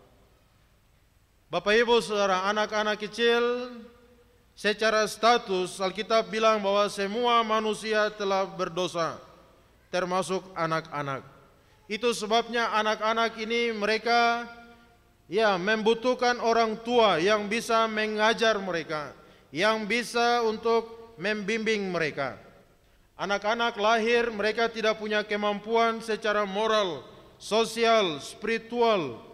Bapak Ibu Saudara, anak-anak kecil secara status Alkitab bilang bahwa semua manusia telah berdosa, termasuk anak-anak. Itu sebabnya anak-anak ini mereka membutuhkan orang tua yang bisa mengajar mereka, yang bisa untuk membimbing mereka. Anak-anak lahir mereka tidak punya kemampuan secara moral, sosial, spiritual.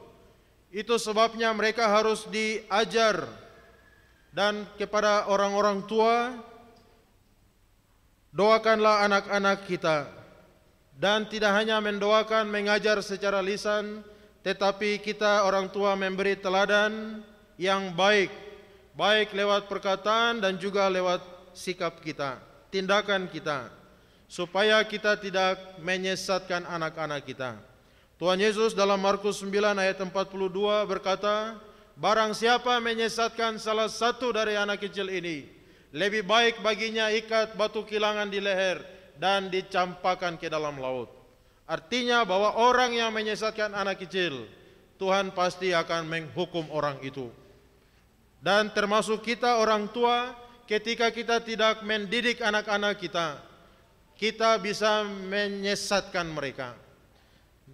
Itu sebabnya mereka harus diajar, dan kepada orang-orang tua, doakanlah anak-anak kita. Dan tidak hanya mendoakan, mengajar secara lisan, tetapi kita orang tua memberi teladan yang baik, baik lewat perkataan dan juga lewat sikap kita, tindakan kita, supaya kita tidak menyesatkan anak-anak kita. Tuhan Yesus dalam Markus 9 ayat 42 berkata, barang siapa menyesatkan salah satu dari anak kecil ini, lebih baik baginya ikat batu kilangan di leher dan dicampakkan ke dalam laut. Artinya bahwa orang yang menyesatkan anak kecil, Tuhan pasti akan menghukum orang itu. Dan termasuk kita orang tua, ketika kita tidak mendidik anak-anak kita, kita bisa menyesatkan mereka.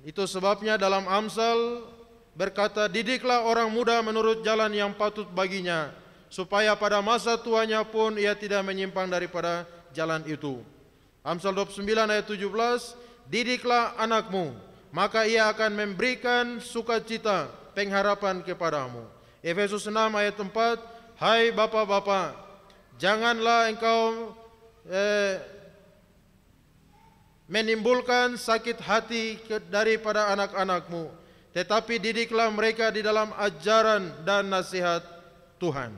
Itu sebabnya dalam Amsal berkata, didiklah orang muda menurut jalan yang patut baginya, supaya pada masa tuanya pun ia tidak menyimpang daripada jalan itu. Amsal 29 ayat 17, didiklah anakmu, maka ia akan memberikan sukacita pengharapan kepadamu. Efesus 6 ayat 4, hai bapak-bapak, janganlah engkau menimbulkan sakit hati daripada anak-anakmu, tetapi didiklah mereka di dalam ajaran dan nasihat Tuhan.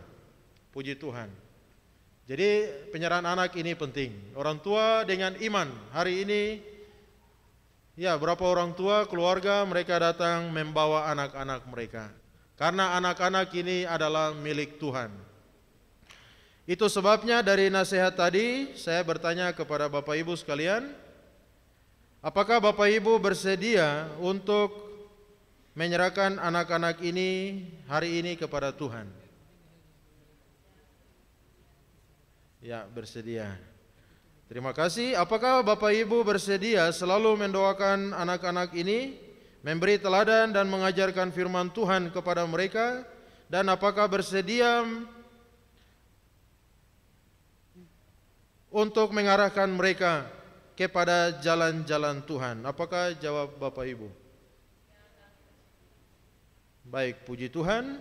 Puji Tuhan. Jadi penyerahan anak ini penting. Orang tua dengan iman. Hari ini ya, berapa orang tua keluarga mereka datang membawa anak-anak mereka, karena anak-anak ini adalah milik Tuhan. Itu sebabnya dari nasihat tadi saya bertanya kepada Bapak Ibu sekalian, apakah Bapak Ibu bersedia untuk menyerahkan anak-anak ini hari ini kepada Tuhan? Ya, bersedia. Terima kasih. Apakah Bapak Ibu bersedia selalu mendoakan anak-anak ini, memberi teladan dan mengajarkan firman Tuhan kepada mereka? Dan apakah bersedia untuk mengarahkan mereka kepada jalan-jalan Tuhan? Apakah jawab Bapak Ibu? Baik, puji Tuhan.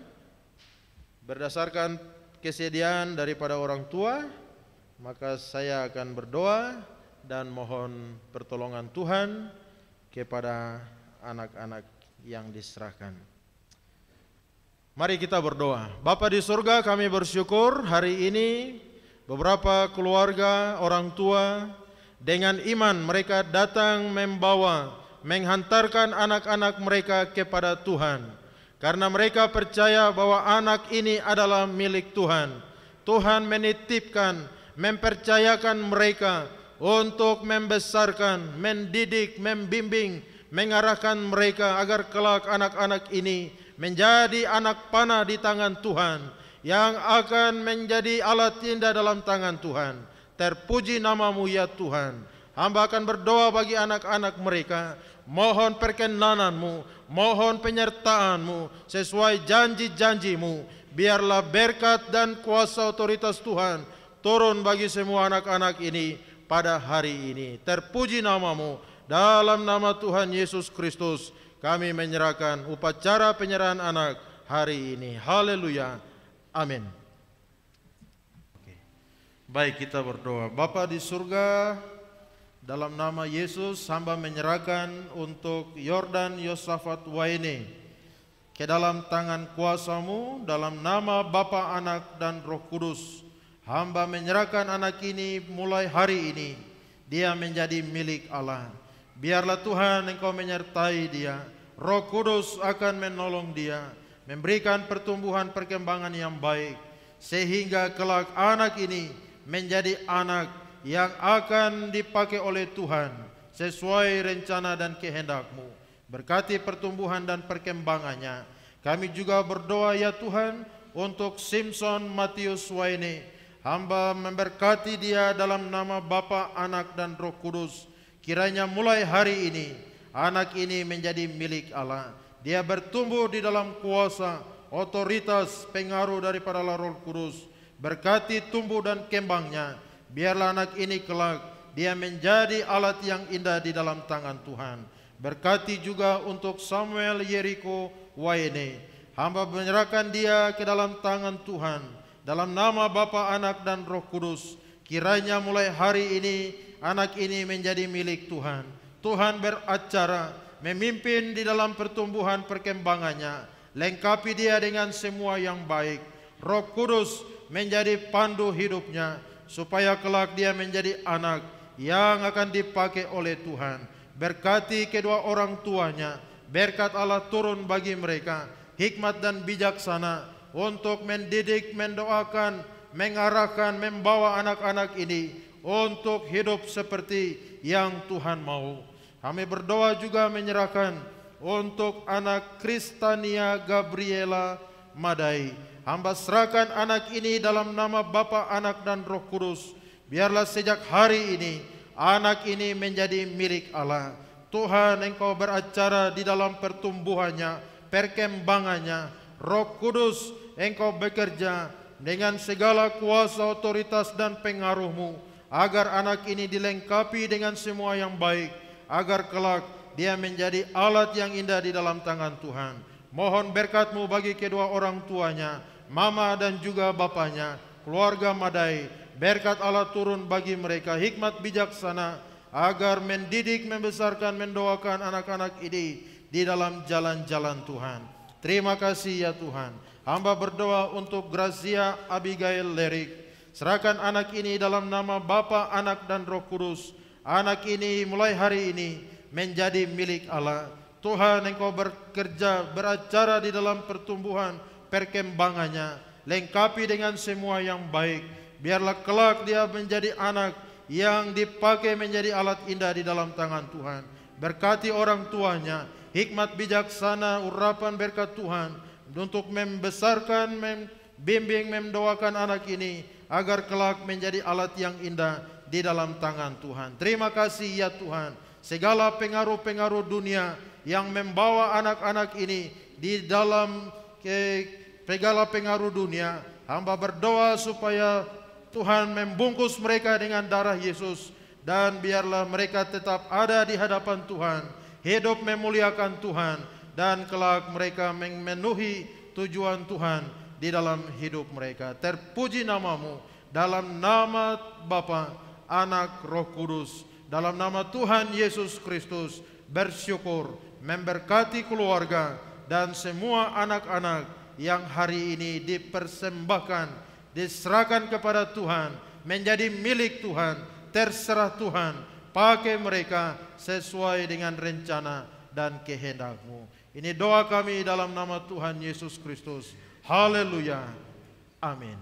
Berdasarkan kesediaan daripada orang tua, maka saya akan berdoa dan mohon pertolongan Tuhan kepada anak-anak yang diserahkan. Mari kita berdoa. Bapa di surga, kami bersyukur hari ini beberapa keluarga orang tua dengan iman mereka datang membawa, menghantarkan anak-anak mereka kepada Tuhan. Karena mereka percaya bahwa anak ini adalah milik Tuhan. Tuhan menitipkan, mempercayakan mereka untuk membesarkan, mendidik, membimbing, mengarahkan mereka agar kelak anak-anak ini menjadi anak panah di tangan Tuhan, yang akan menjadi alat indah dalam tangan Tuhan. Terpuji namamu ya Tuhan. Hamba akan berdoa bagi anak-anak mereka, mohon perkenananmu, mohon penyertaanmu sesuai janji-janjimu. Biarlah berkat dan kuasa otoritas Tuhan turun bagi semua anak-anak ini pada hari ini. Terpuji namamu. Dalam nama Tuhan Yesus Kristus kami menyerahkan upacara penyerahan anak hari ini. Haleluya. Amin. Baik, kita berdoa. Bapa di surga, dalam nama Yesus hamba menyerahkan untuk Yordan Yosafat Waine ke dalam tangan kuasa-Mu, dalam nama Bapa, Anak dan Roh Kudus. Hamba menyerahkan anak ini mulai hari ini, dia menjadi milik Allah. Biarlah Tuhan Engkau menyertai dia, Roh Kudus akan menolong dia, memberikan pertumbuhan perkembangan yang baik, sehingga kelak anak ini menjadi anak yang akan dipakai oleh Tuhan sesuai rencana dan kehendak-Mu. Berkati pertumbuhan dan perkembangannya. Kami juga berdoa ya Tuhan untuk Simpson Matius Waine. Hamba memberkati dia dalam nama Bapa, Anak dan Roh Kudus. Kiranya mulai hari ini anak ini menjadi milik Allah. Dia bertumbuh di dalam kuasa, otoritas, pengaruh daripada Roh Kudus. Berkati tumbuh dan kembangnya. Biarlah anak ini kelak dia menjadi alat yang indah di dalam tangan Tuhan. Berkati juga untuk Samuel Yeriko Waine. Hamba menyerahkan dia ke dalam tangan Tuhan. Dalam nama Bapa, Anak dan Roh Kudus, kiranya mulai hari ini anak ini menjadi milik Tuhan. Tuhan beracara, memimpin di dalam pertumbuhan perkembangannya. lengkapi dia dengan semua yang baik. Roh Kudus menjadi pandu hidupnya, supaya kelak dia menjadi anak yang akan dipakai oleh Tuhan. Berkati kedua orang tuanya, berkat Allah turun bagi mereka, hikmat dan bijaksana untuk mendidik, mendoakan, mengarahkan, membawa anak-anak ini untuk hidup seperti yang Tuhan mau. Kami berdoa juga menyerahkan untuk anak Kristania Gabriela Madai. Hamba serahkan anak ini dalam nama Bapa, Anak dan Roh Kudus. Biarlah sejak hari ini anak ini menjadi milik Allah. Tuhan, Engkau beracara di dalam pertumbuhannya, perkembangannya. Roh Kudus, Engkau bekerja dengan segala kuasa, otoritas dan pengaruh-Mu, agar anak ini dilengkapi dengan semua yang baik, agar kelak dia menjadi alat yang indah di dalam tangan Tuhan. Mohon berkat-Mu bagi kedua orang tuanya, mama dan juga bapaknya, keluarga Madai. Berkat Allah turun bagi mereka, hikmat bijaksana, agar mendidik, membesarkan, mendoakan anak-anak ini di dalam jalan-jalan Tuhan. Terima kasih ya Tuhan. Hamba berdoa untuk Grazia Abigail Lerik. Serahkan anak ini dalam nama Bapa, Anak dan Roh Kudus. Anak ini mulai hari ini menjadi milik Allah. Tuhan, Engkau bekerja, beracara di dalam pertumbuhan, perkembangannya. Lengkapi dengan semua yang baik. Biarlah kelak dia menjadi anak yang dipakai menjadi alat indah di dalam tangan Tuhan. Berkati orang tuanya, hikmat bijaksana, urapan berkat Tuhan untuk membesarkan, membimbing, mendoakan anak ini agar kelak menjadi alat yang indah di dalam tangan Tuhan. Terima kasih ya Tuhan. Segala pengaruh-pengaruh dunia yang membawa anak-anak ini di dalam segala pengaruh dunia, hamba berdoa supaya Tuhan membungkus mereka dengan darah Yesus, dan biarlah mereka tetap ada di hadapan Tuhan, hidup memuliakan Tuhan, dan kelak mereka memenuhi tujuan Tuhan di dalam hidup mereka. Terpuji nama-Mu, dalam nama Bapa, Anak, Roh Kudus, dalam nama Tuhan Yesus Kristus, bersyukur, memberkati keluarga dan semua anak-anak yang hari ini dipersembahkan, diserahkan kepada Tuhan, menjadi milik Tuhan. Terserah Tuhan, pakai mereka sesuai dengan rencana dan kehendak-Mu. Ini doa kami dalam nama Tuhan Yesus Kristus. Haleluya. Amin.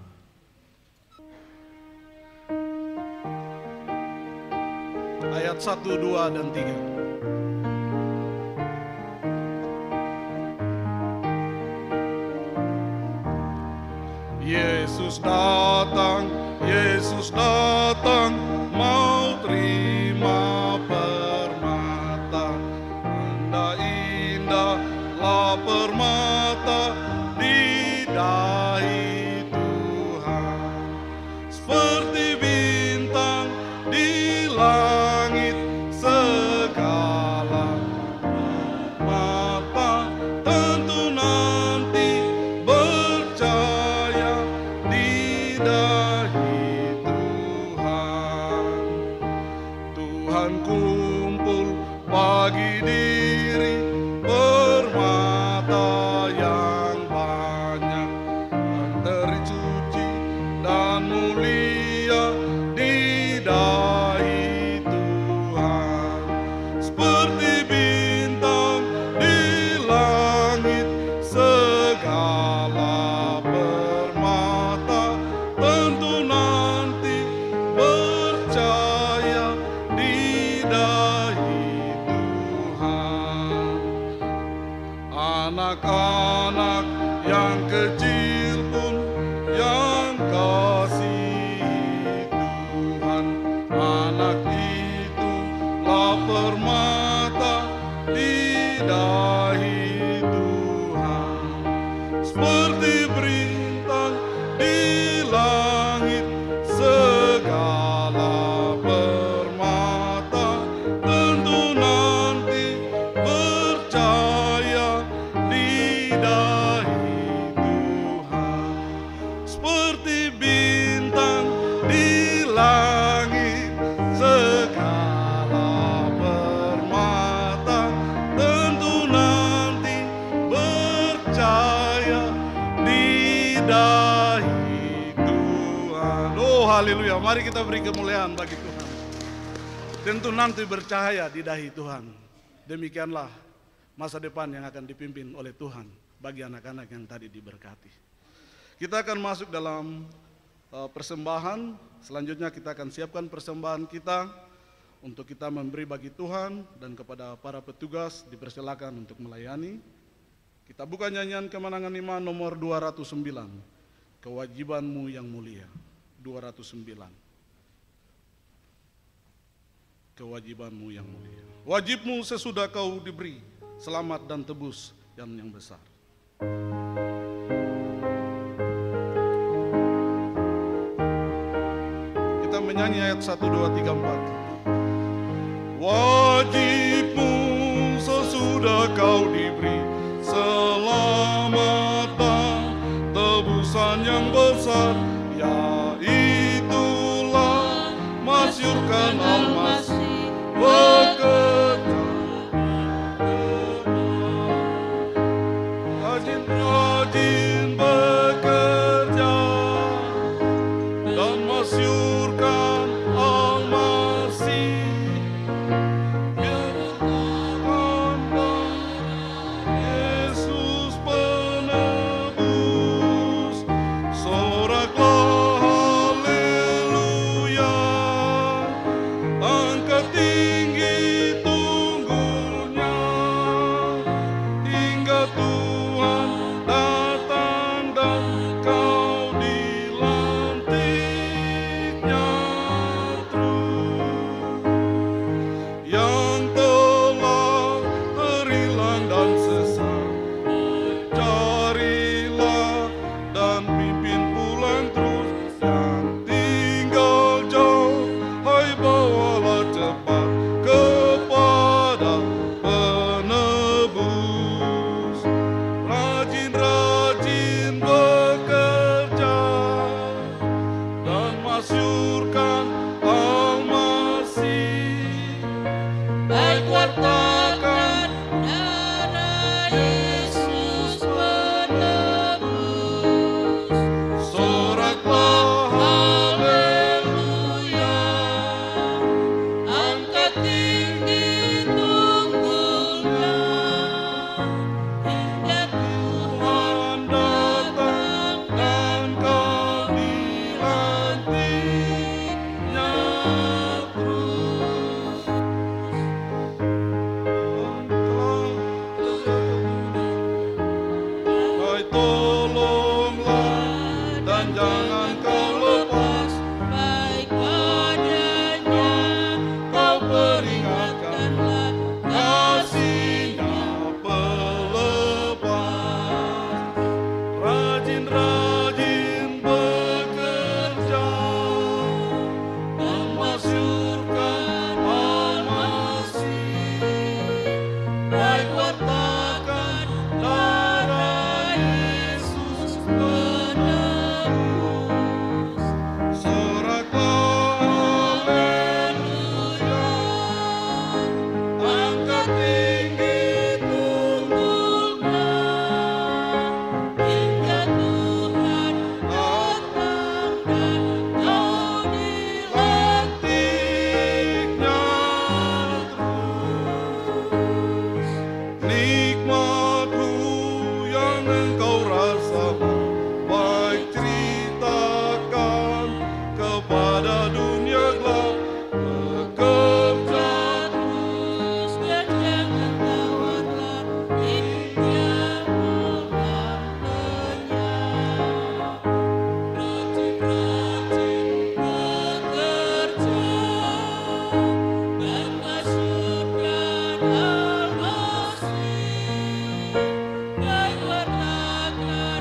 Ayat 1, 2, dan 3. Yesus datang, mau terima permata. Indah-indahlah permata di dahi Tuhan, seperti bintang di langit segala. Mata tentu nanti percaya di dahi Tuhan. Tuhan kumpul bagi diri permata yang banyak, yang tercuci dan mulia di dahi Tuhan, seperti bintang di langit segala permata tentu nanti percaya di dahi Tuhan. Anak-anak yang kecil pun yang kasih Tuhan, anak itulah permata di dahi Tuhan, seperti bintang di langit segala permata tentu nanti percaya di dahi Tuhan, seperti bintang di langit segala permata tentu nanti percaya dahi Tuhan. Oh haleluya, mari kita beri kemuliaan bagi Tuhan. Tentu nanti bercahaya di dahi Tuhan. Demikianlah masa depan yang akan dipimpin oleh Tuhan bagi anak-anak yang tadi diberkati. Kita akan masuk dalam persembahan. Selanjutnya kita akan siapkan persembahan kita untuk kita memberi bagi Tuhan, dan kepada para petugas dipersilakan untuk melayani. Kita buka nyanyian Kemenangan Iman nomor 209, Kewajibanmu yang Mulia. 209. Kewajibanmu yang mulia. Wajibmu sesudah kau diberi selamat dan tebus yang besar. Kita menyanyi ayat 1, 2, 3, 4. Wajibmu sesudah kau diberi selamat dan tebusan yang besar, yaitulah masyurkan al-Masih bekerja. Rajin-rajin bekerja dan masyurkan al-Masih. Yesus penebus, soraklah haleluya, angkat tinggi tunggulnya, hingga Tuhan datang dan kau dilantiknya terus. Yang telah terhilang dan sesat, carilah dan pimpin pulang terus. Yang tinggal jauh, hai bawalah cepat kepada penebus. Rajin-rajin bekerja dan masyurkan al-Masih. Baik wartakan darah Yesus penebus, soraklah haleluya, angkat tinggi tunggulnya, hingga Tuhan datang dan kau dilantiknya terus. Hai tolonglah dan jangan kau lepas, baik padanya kau peringatkanlah, kasihnya pelepas. Rajin-rajin bekerja dan masyurkan al-Masih. Baik wartakan darah Yesus penebus, soraklah haleluya, angkat tinggi tunggulnya, hingga Tuhan datang dan kau dilantiknya terus. Nikmatku yang engkau rasakan, baik ceritakan kepada dunia gelap. Bekerja terus dan jangan tawarlah, hingga pulang lenyap. Rajin-rajin bekerja dan masyurkan al-Masih. Baik wartakan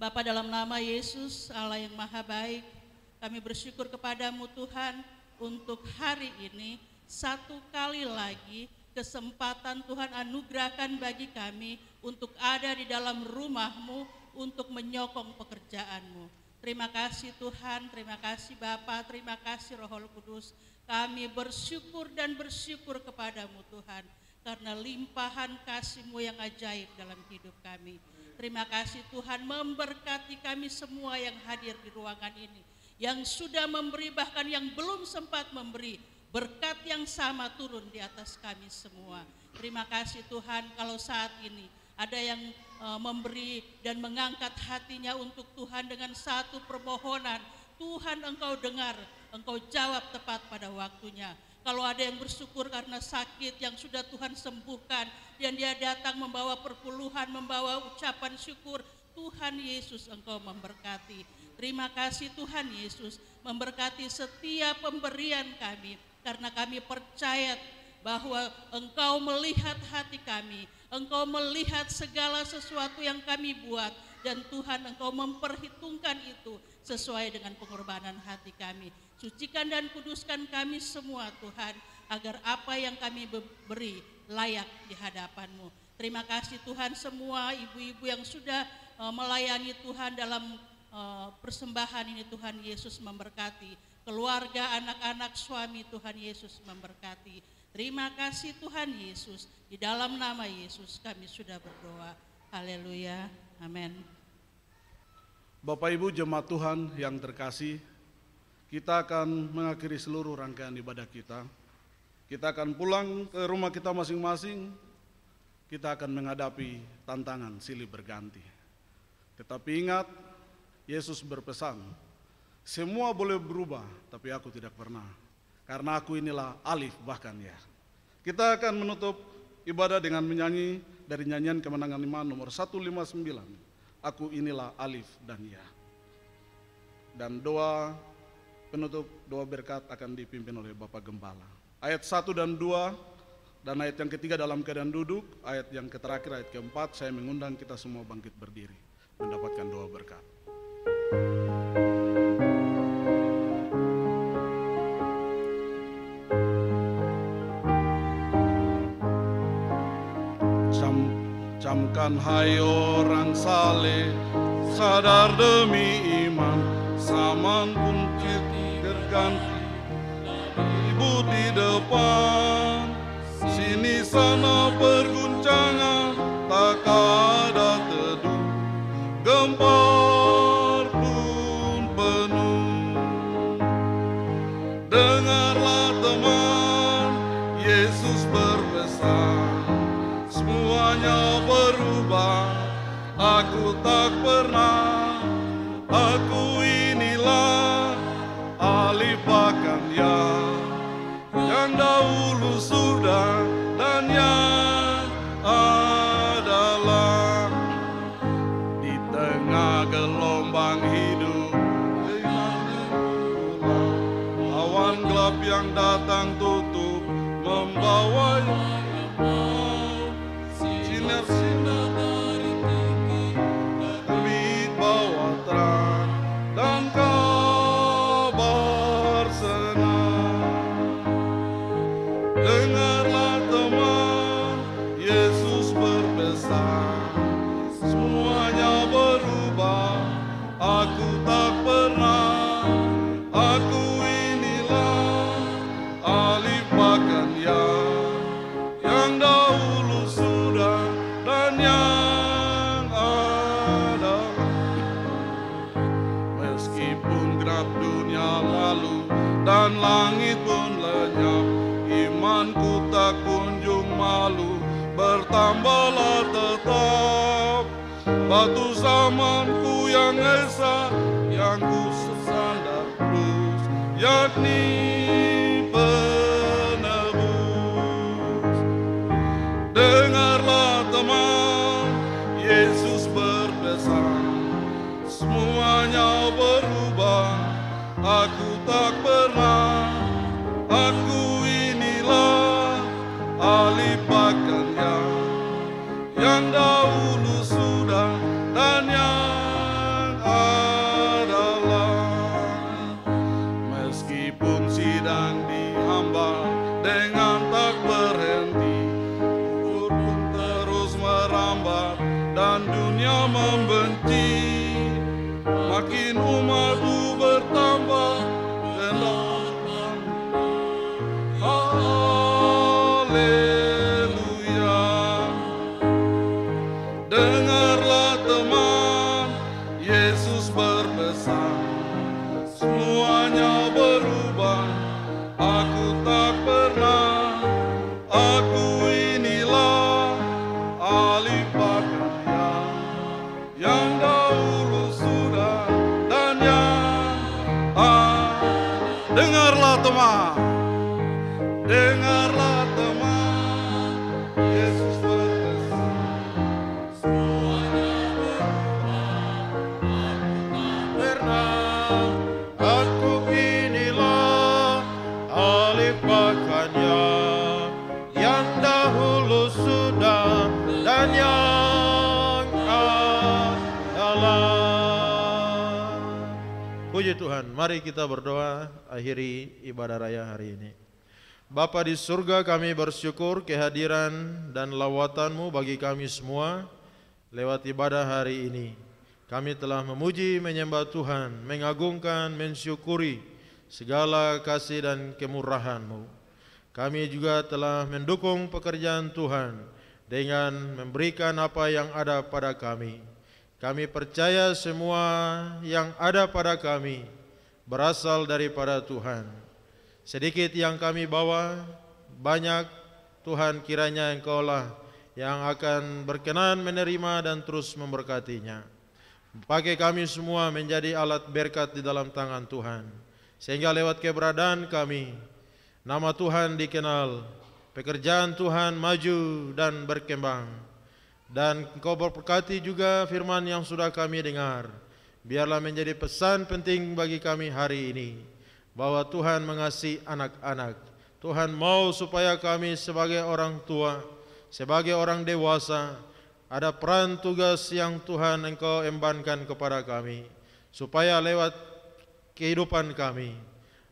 Bapa, dalam nama Yesus, Allah yang Maha Baik, kami bersyukur kepadamu Tuhan untuk hari ini, satu kali lagi kesempatan Tuhan anugerahkan bagi kami untuk ada di dalam rumah-Mu, untuk menyokong pekerjaan-Mu. Terima kasih Tuhan, terima kasih Bapa, terima kasih Roh Kudus. Kami bersyukur dan bersyukur kepadamu Tuhan, karena limpahan kasih-Mu yang ajaib dalam hidup kami. Terima kasih Tuhan, memberkati kami semua yang hadir di ruangan ini, yang sudah memberi bahkan yang belum sempat memberi, berkat yang sama turun di atas kami semua. Terima kasih Tuhan, kalau saat ini ada yang memberi dan mengangkat hatinya untuk Tuhan dengan satu permohonan, Tuhan Engkau dengar, Engkau jawab tepat pada waktunya. Kalau ada yang bersyukur karena sakit yang sudah Tuhan sembuhkan, dan dia datang membawa perpuluhan, membawa ucapan syukur, Tuhan Yesus Engkau memberkati. Terima kasih Tuhan Yesus, memberkati setiap pemberian kami, karena kami percaya bahwa Engkau melihat hati kami, Engkau melihat segala sesuatu yang kami buat, dan Tuhan Engkau memperhitungkan itu sesuai dengan pengorbanan hati kami. Sucikan dan kuduskan kami semua Tuhan, agar apa yang kami beri layak di hadapan-Mu. Terima kasih Tuhan, semua ibu-ibu yang sudah melayani Tuhan dalam persembahan ini, Tuhan Yesus memberkati. Keluarga, anak-anak, suami, Tuhan Yesus memberkati. Terima kasih Tuhan Yesus, di dalam nama Yesus kami sudah berdoa. Haleluya, amin. Bapak Ibu jemaat Tuhan yang terkasih, kita akan mengakhiri seluruh rangkaian ibadah kita. Kita akan pulang ke rumah kita masing-masing. Kita akan menghadapi tantangan silih berganti. Tetapi ingat, Yesus berpesan, semua boleh berubah, tapi aku tidak pernah. Karena aku inilah Alif bahkan Ya. Kita akan menutup ibadah dengan menyanyi dari nyanyian Kemenangan Iman nomor 159. Aku inilah Alif dan Ya. Dan doa penutup, doa berkat akan dipimpin oleh Bapak Gembala. Ayat 1 dan 2 dan ayat yang ketiga dalam keadaan duduk, ayat yang terakhir ayat keempat, saya mengundang kita semua bangkit berdiri mendapatkan doa berkat. Camkan hai orang saleh, sadar demi iman, zaman pun terganti, ibu di depan, sini sana perguncangan, tak ada teduh, gempar pun penuh. Dengarlah teman, Yesus berpesan, semuanya berubah, aku tak pernah, aku inilah Alif bahkan Ya, yang dahulu sudah dan yang adalah. Di tengah gelombang hidup, awan gelap yang datang tutup, membawa sinar-sinar dari tinggi, terbit bawa terang dan kabar senang. Dengarlah teman, Yesus berpesan, semuanya berubah, aku tak pernah, aku inilah Alif bahkan Ya, yang dahulu sudah dan yang ada. Meskipun genap dunia lalu dan langit pun lenyap, imanku tak kunjung malu, bertambahlah tetap. Batu zamanku yang esa, yang ku sandar terus, yakni penebus. Dengarlah teman, Yesus berpesan, semuanya berubah, aku tak pernah, aku inilah Alif bahkan Ya, yang dahulu sudah dan yang benci, makin umatmu bertambah kenalan. Haleluya. Dengarlah teman, Yesus berpesan, semuanya berubah, aku tak pernah, aku inilah Alifah yang dahulu sudah dan yang dengarlah teman, dengarlah teman, Yesus berpesan, semuanya berubah, aku tak pernah, Aku inilah Alifahnya yang dahulu sudah dan yang adalah. Puji Tuhan, mari kita berdoa akhiri ibadah raya hari ini. Bapa di surga, kami bersyukur kehadiran dan lawatan-Mu bagi kami semua lewat ibadah hari ini. Kami telah memuji, menyembah Tuhan, mengagungkan, mensyukuri segala kasih dan kemurahan-Mu. Kami juga telah mendukung pekerjaan Tuhan dengan memberikan apa yang ada pada kami. Kami percaya semua yang ada pada kami berasal daripada Tuhan. Sedikit yang kami bawa, banyak Tuhan kiranya Engkau-lah yang akan berkenan menerima dan terus memberkatinya. Pakai kami semua menjadi alat berkat di dalam tangan Tuhan, sehingga lewat keberadaan kami, nama Tuhan dikenal, pekerjaan Tuhan maju dan berkembang. Dan Engkau berkati juga firman yang sudah kami dengar. Biarlah menjadi pesan penting bagi kami hari ini, bahwa Tuhan mengasihi anak-anak. Tuhan mau supaya kami sebagai orang tua, sebagai orang dewasa, ada peran tugas yang Tuhan Engkau embankan kepada kami, supaya lewat kehidupan kami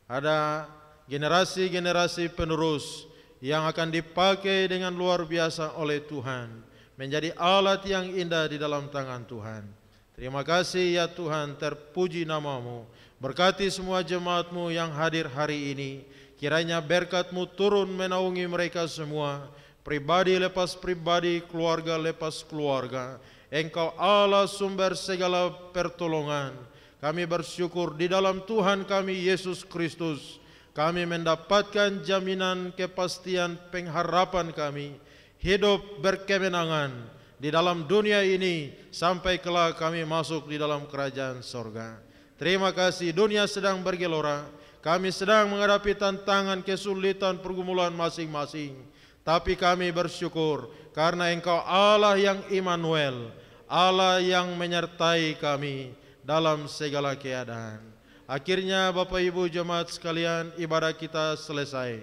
ada generasi-generasi penerus yang akan dipakai dengan luar biasa oleh Tuhan, menjadi alat yang indah di dalam tangan Tuhan. Terima kasih ya Tuhan, terpuji nama-Mu. Berkati semua jemaat-Mu yang hadir hari ini. Kiranya berkat-Mu turun menaungi mereka semua, pribadi lepas pribadi, keluarga lepas keluarga. Engkau Allah sumber segala pertolongan. Kami bersyukur di dalam Tuhan kami Yesus Kristus, kami mendapatkan jaminan kepastian pengharapan kami, hidup berkemenangan di dalam dunia ini sampai kelak kami masuk di dalam kerajaan sorga. Terima kasih, dunia sedang bergelora, kami sedang menghadapi tantangan, kesulitan, pergumulan masing-masing. Tapi kami bersyukur karena Engkau Allah yang Immanuel, Allah yang menyertai kami dalam segala keadaan. Akhirnya Bapak Ibu jemaat sekalian, ibadah kita selesai.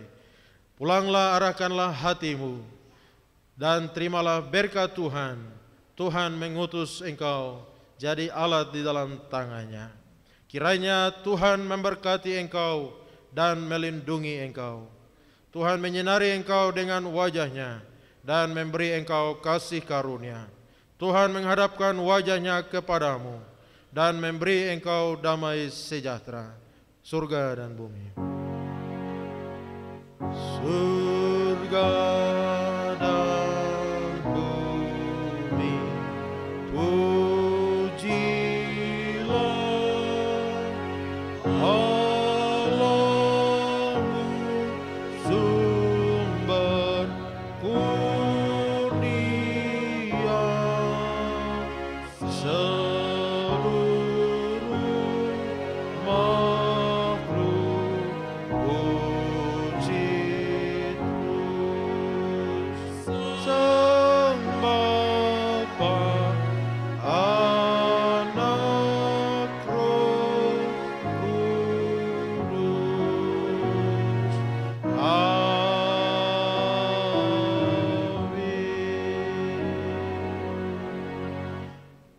Pulanglah, arahkanlah hatimu, dan terimalah berkat Tuhan. Tuhan mengutus engkau jadi alat di dalam tangannya. Kiranya Tuhan memberkati engkau dan melindungi engkau. Tuhan menyinari engkau dengan wajahnya dan memberi engkau kasih karunia. Tuhan menghadapkan wajahnya kepadamu dan memberi engkau damai sejahtera. Surga dan bumi. Surga dan bumi, pujilah Allahmu, sumber kurnia. Seluruh makhluk puji Sang Bapa, Anak, Roh Kudus.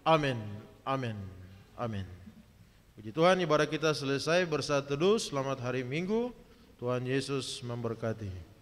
Amin. Amin. Amin. Puji Tuhan, ibadah kita selesai. Bersatu teduh. Selamat hari Minggu. Tuhan Yesus memberkati.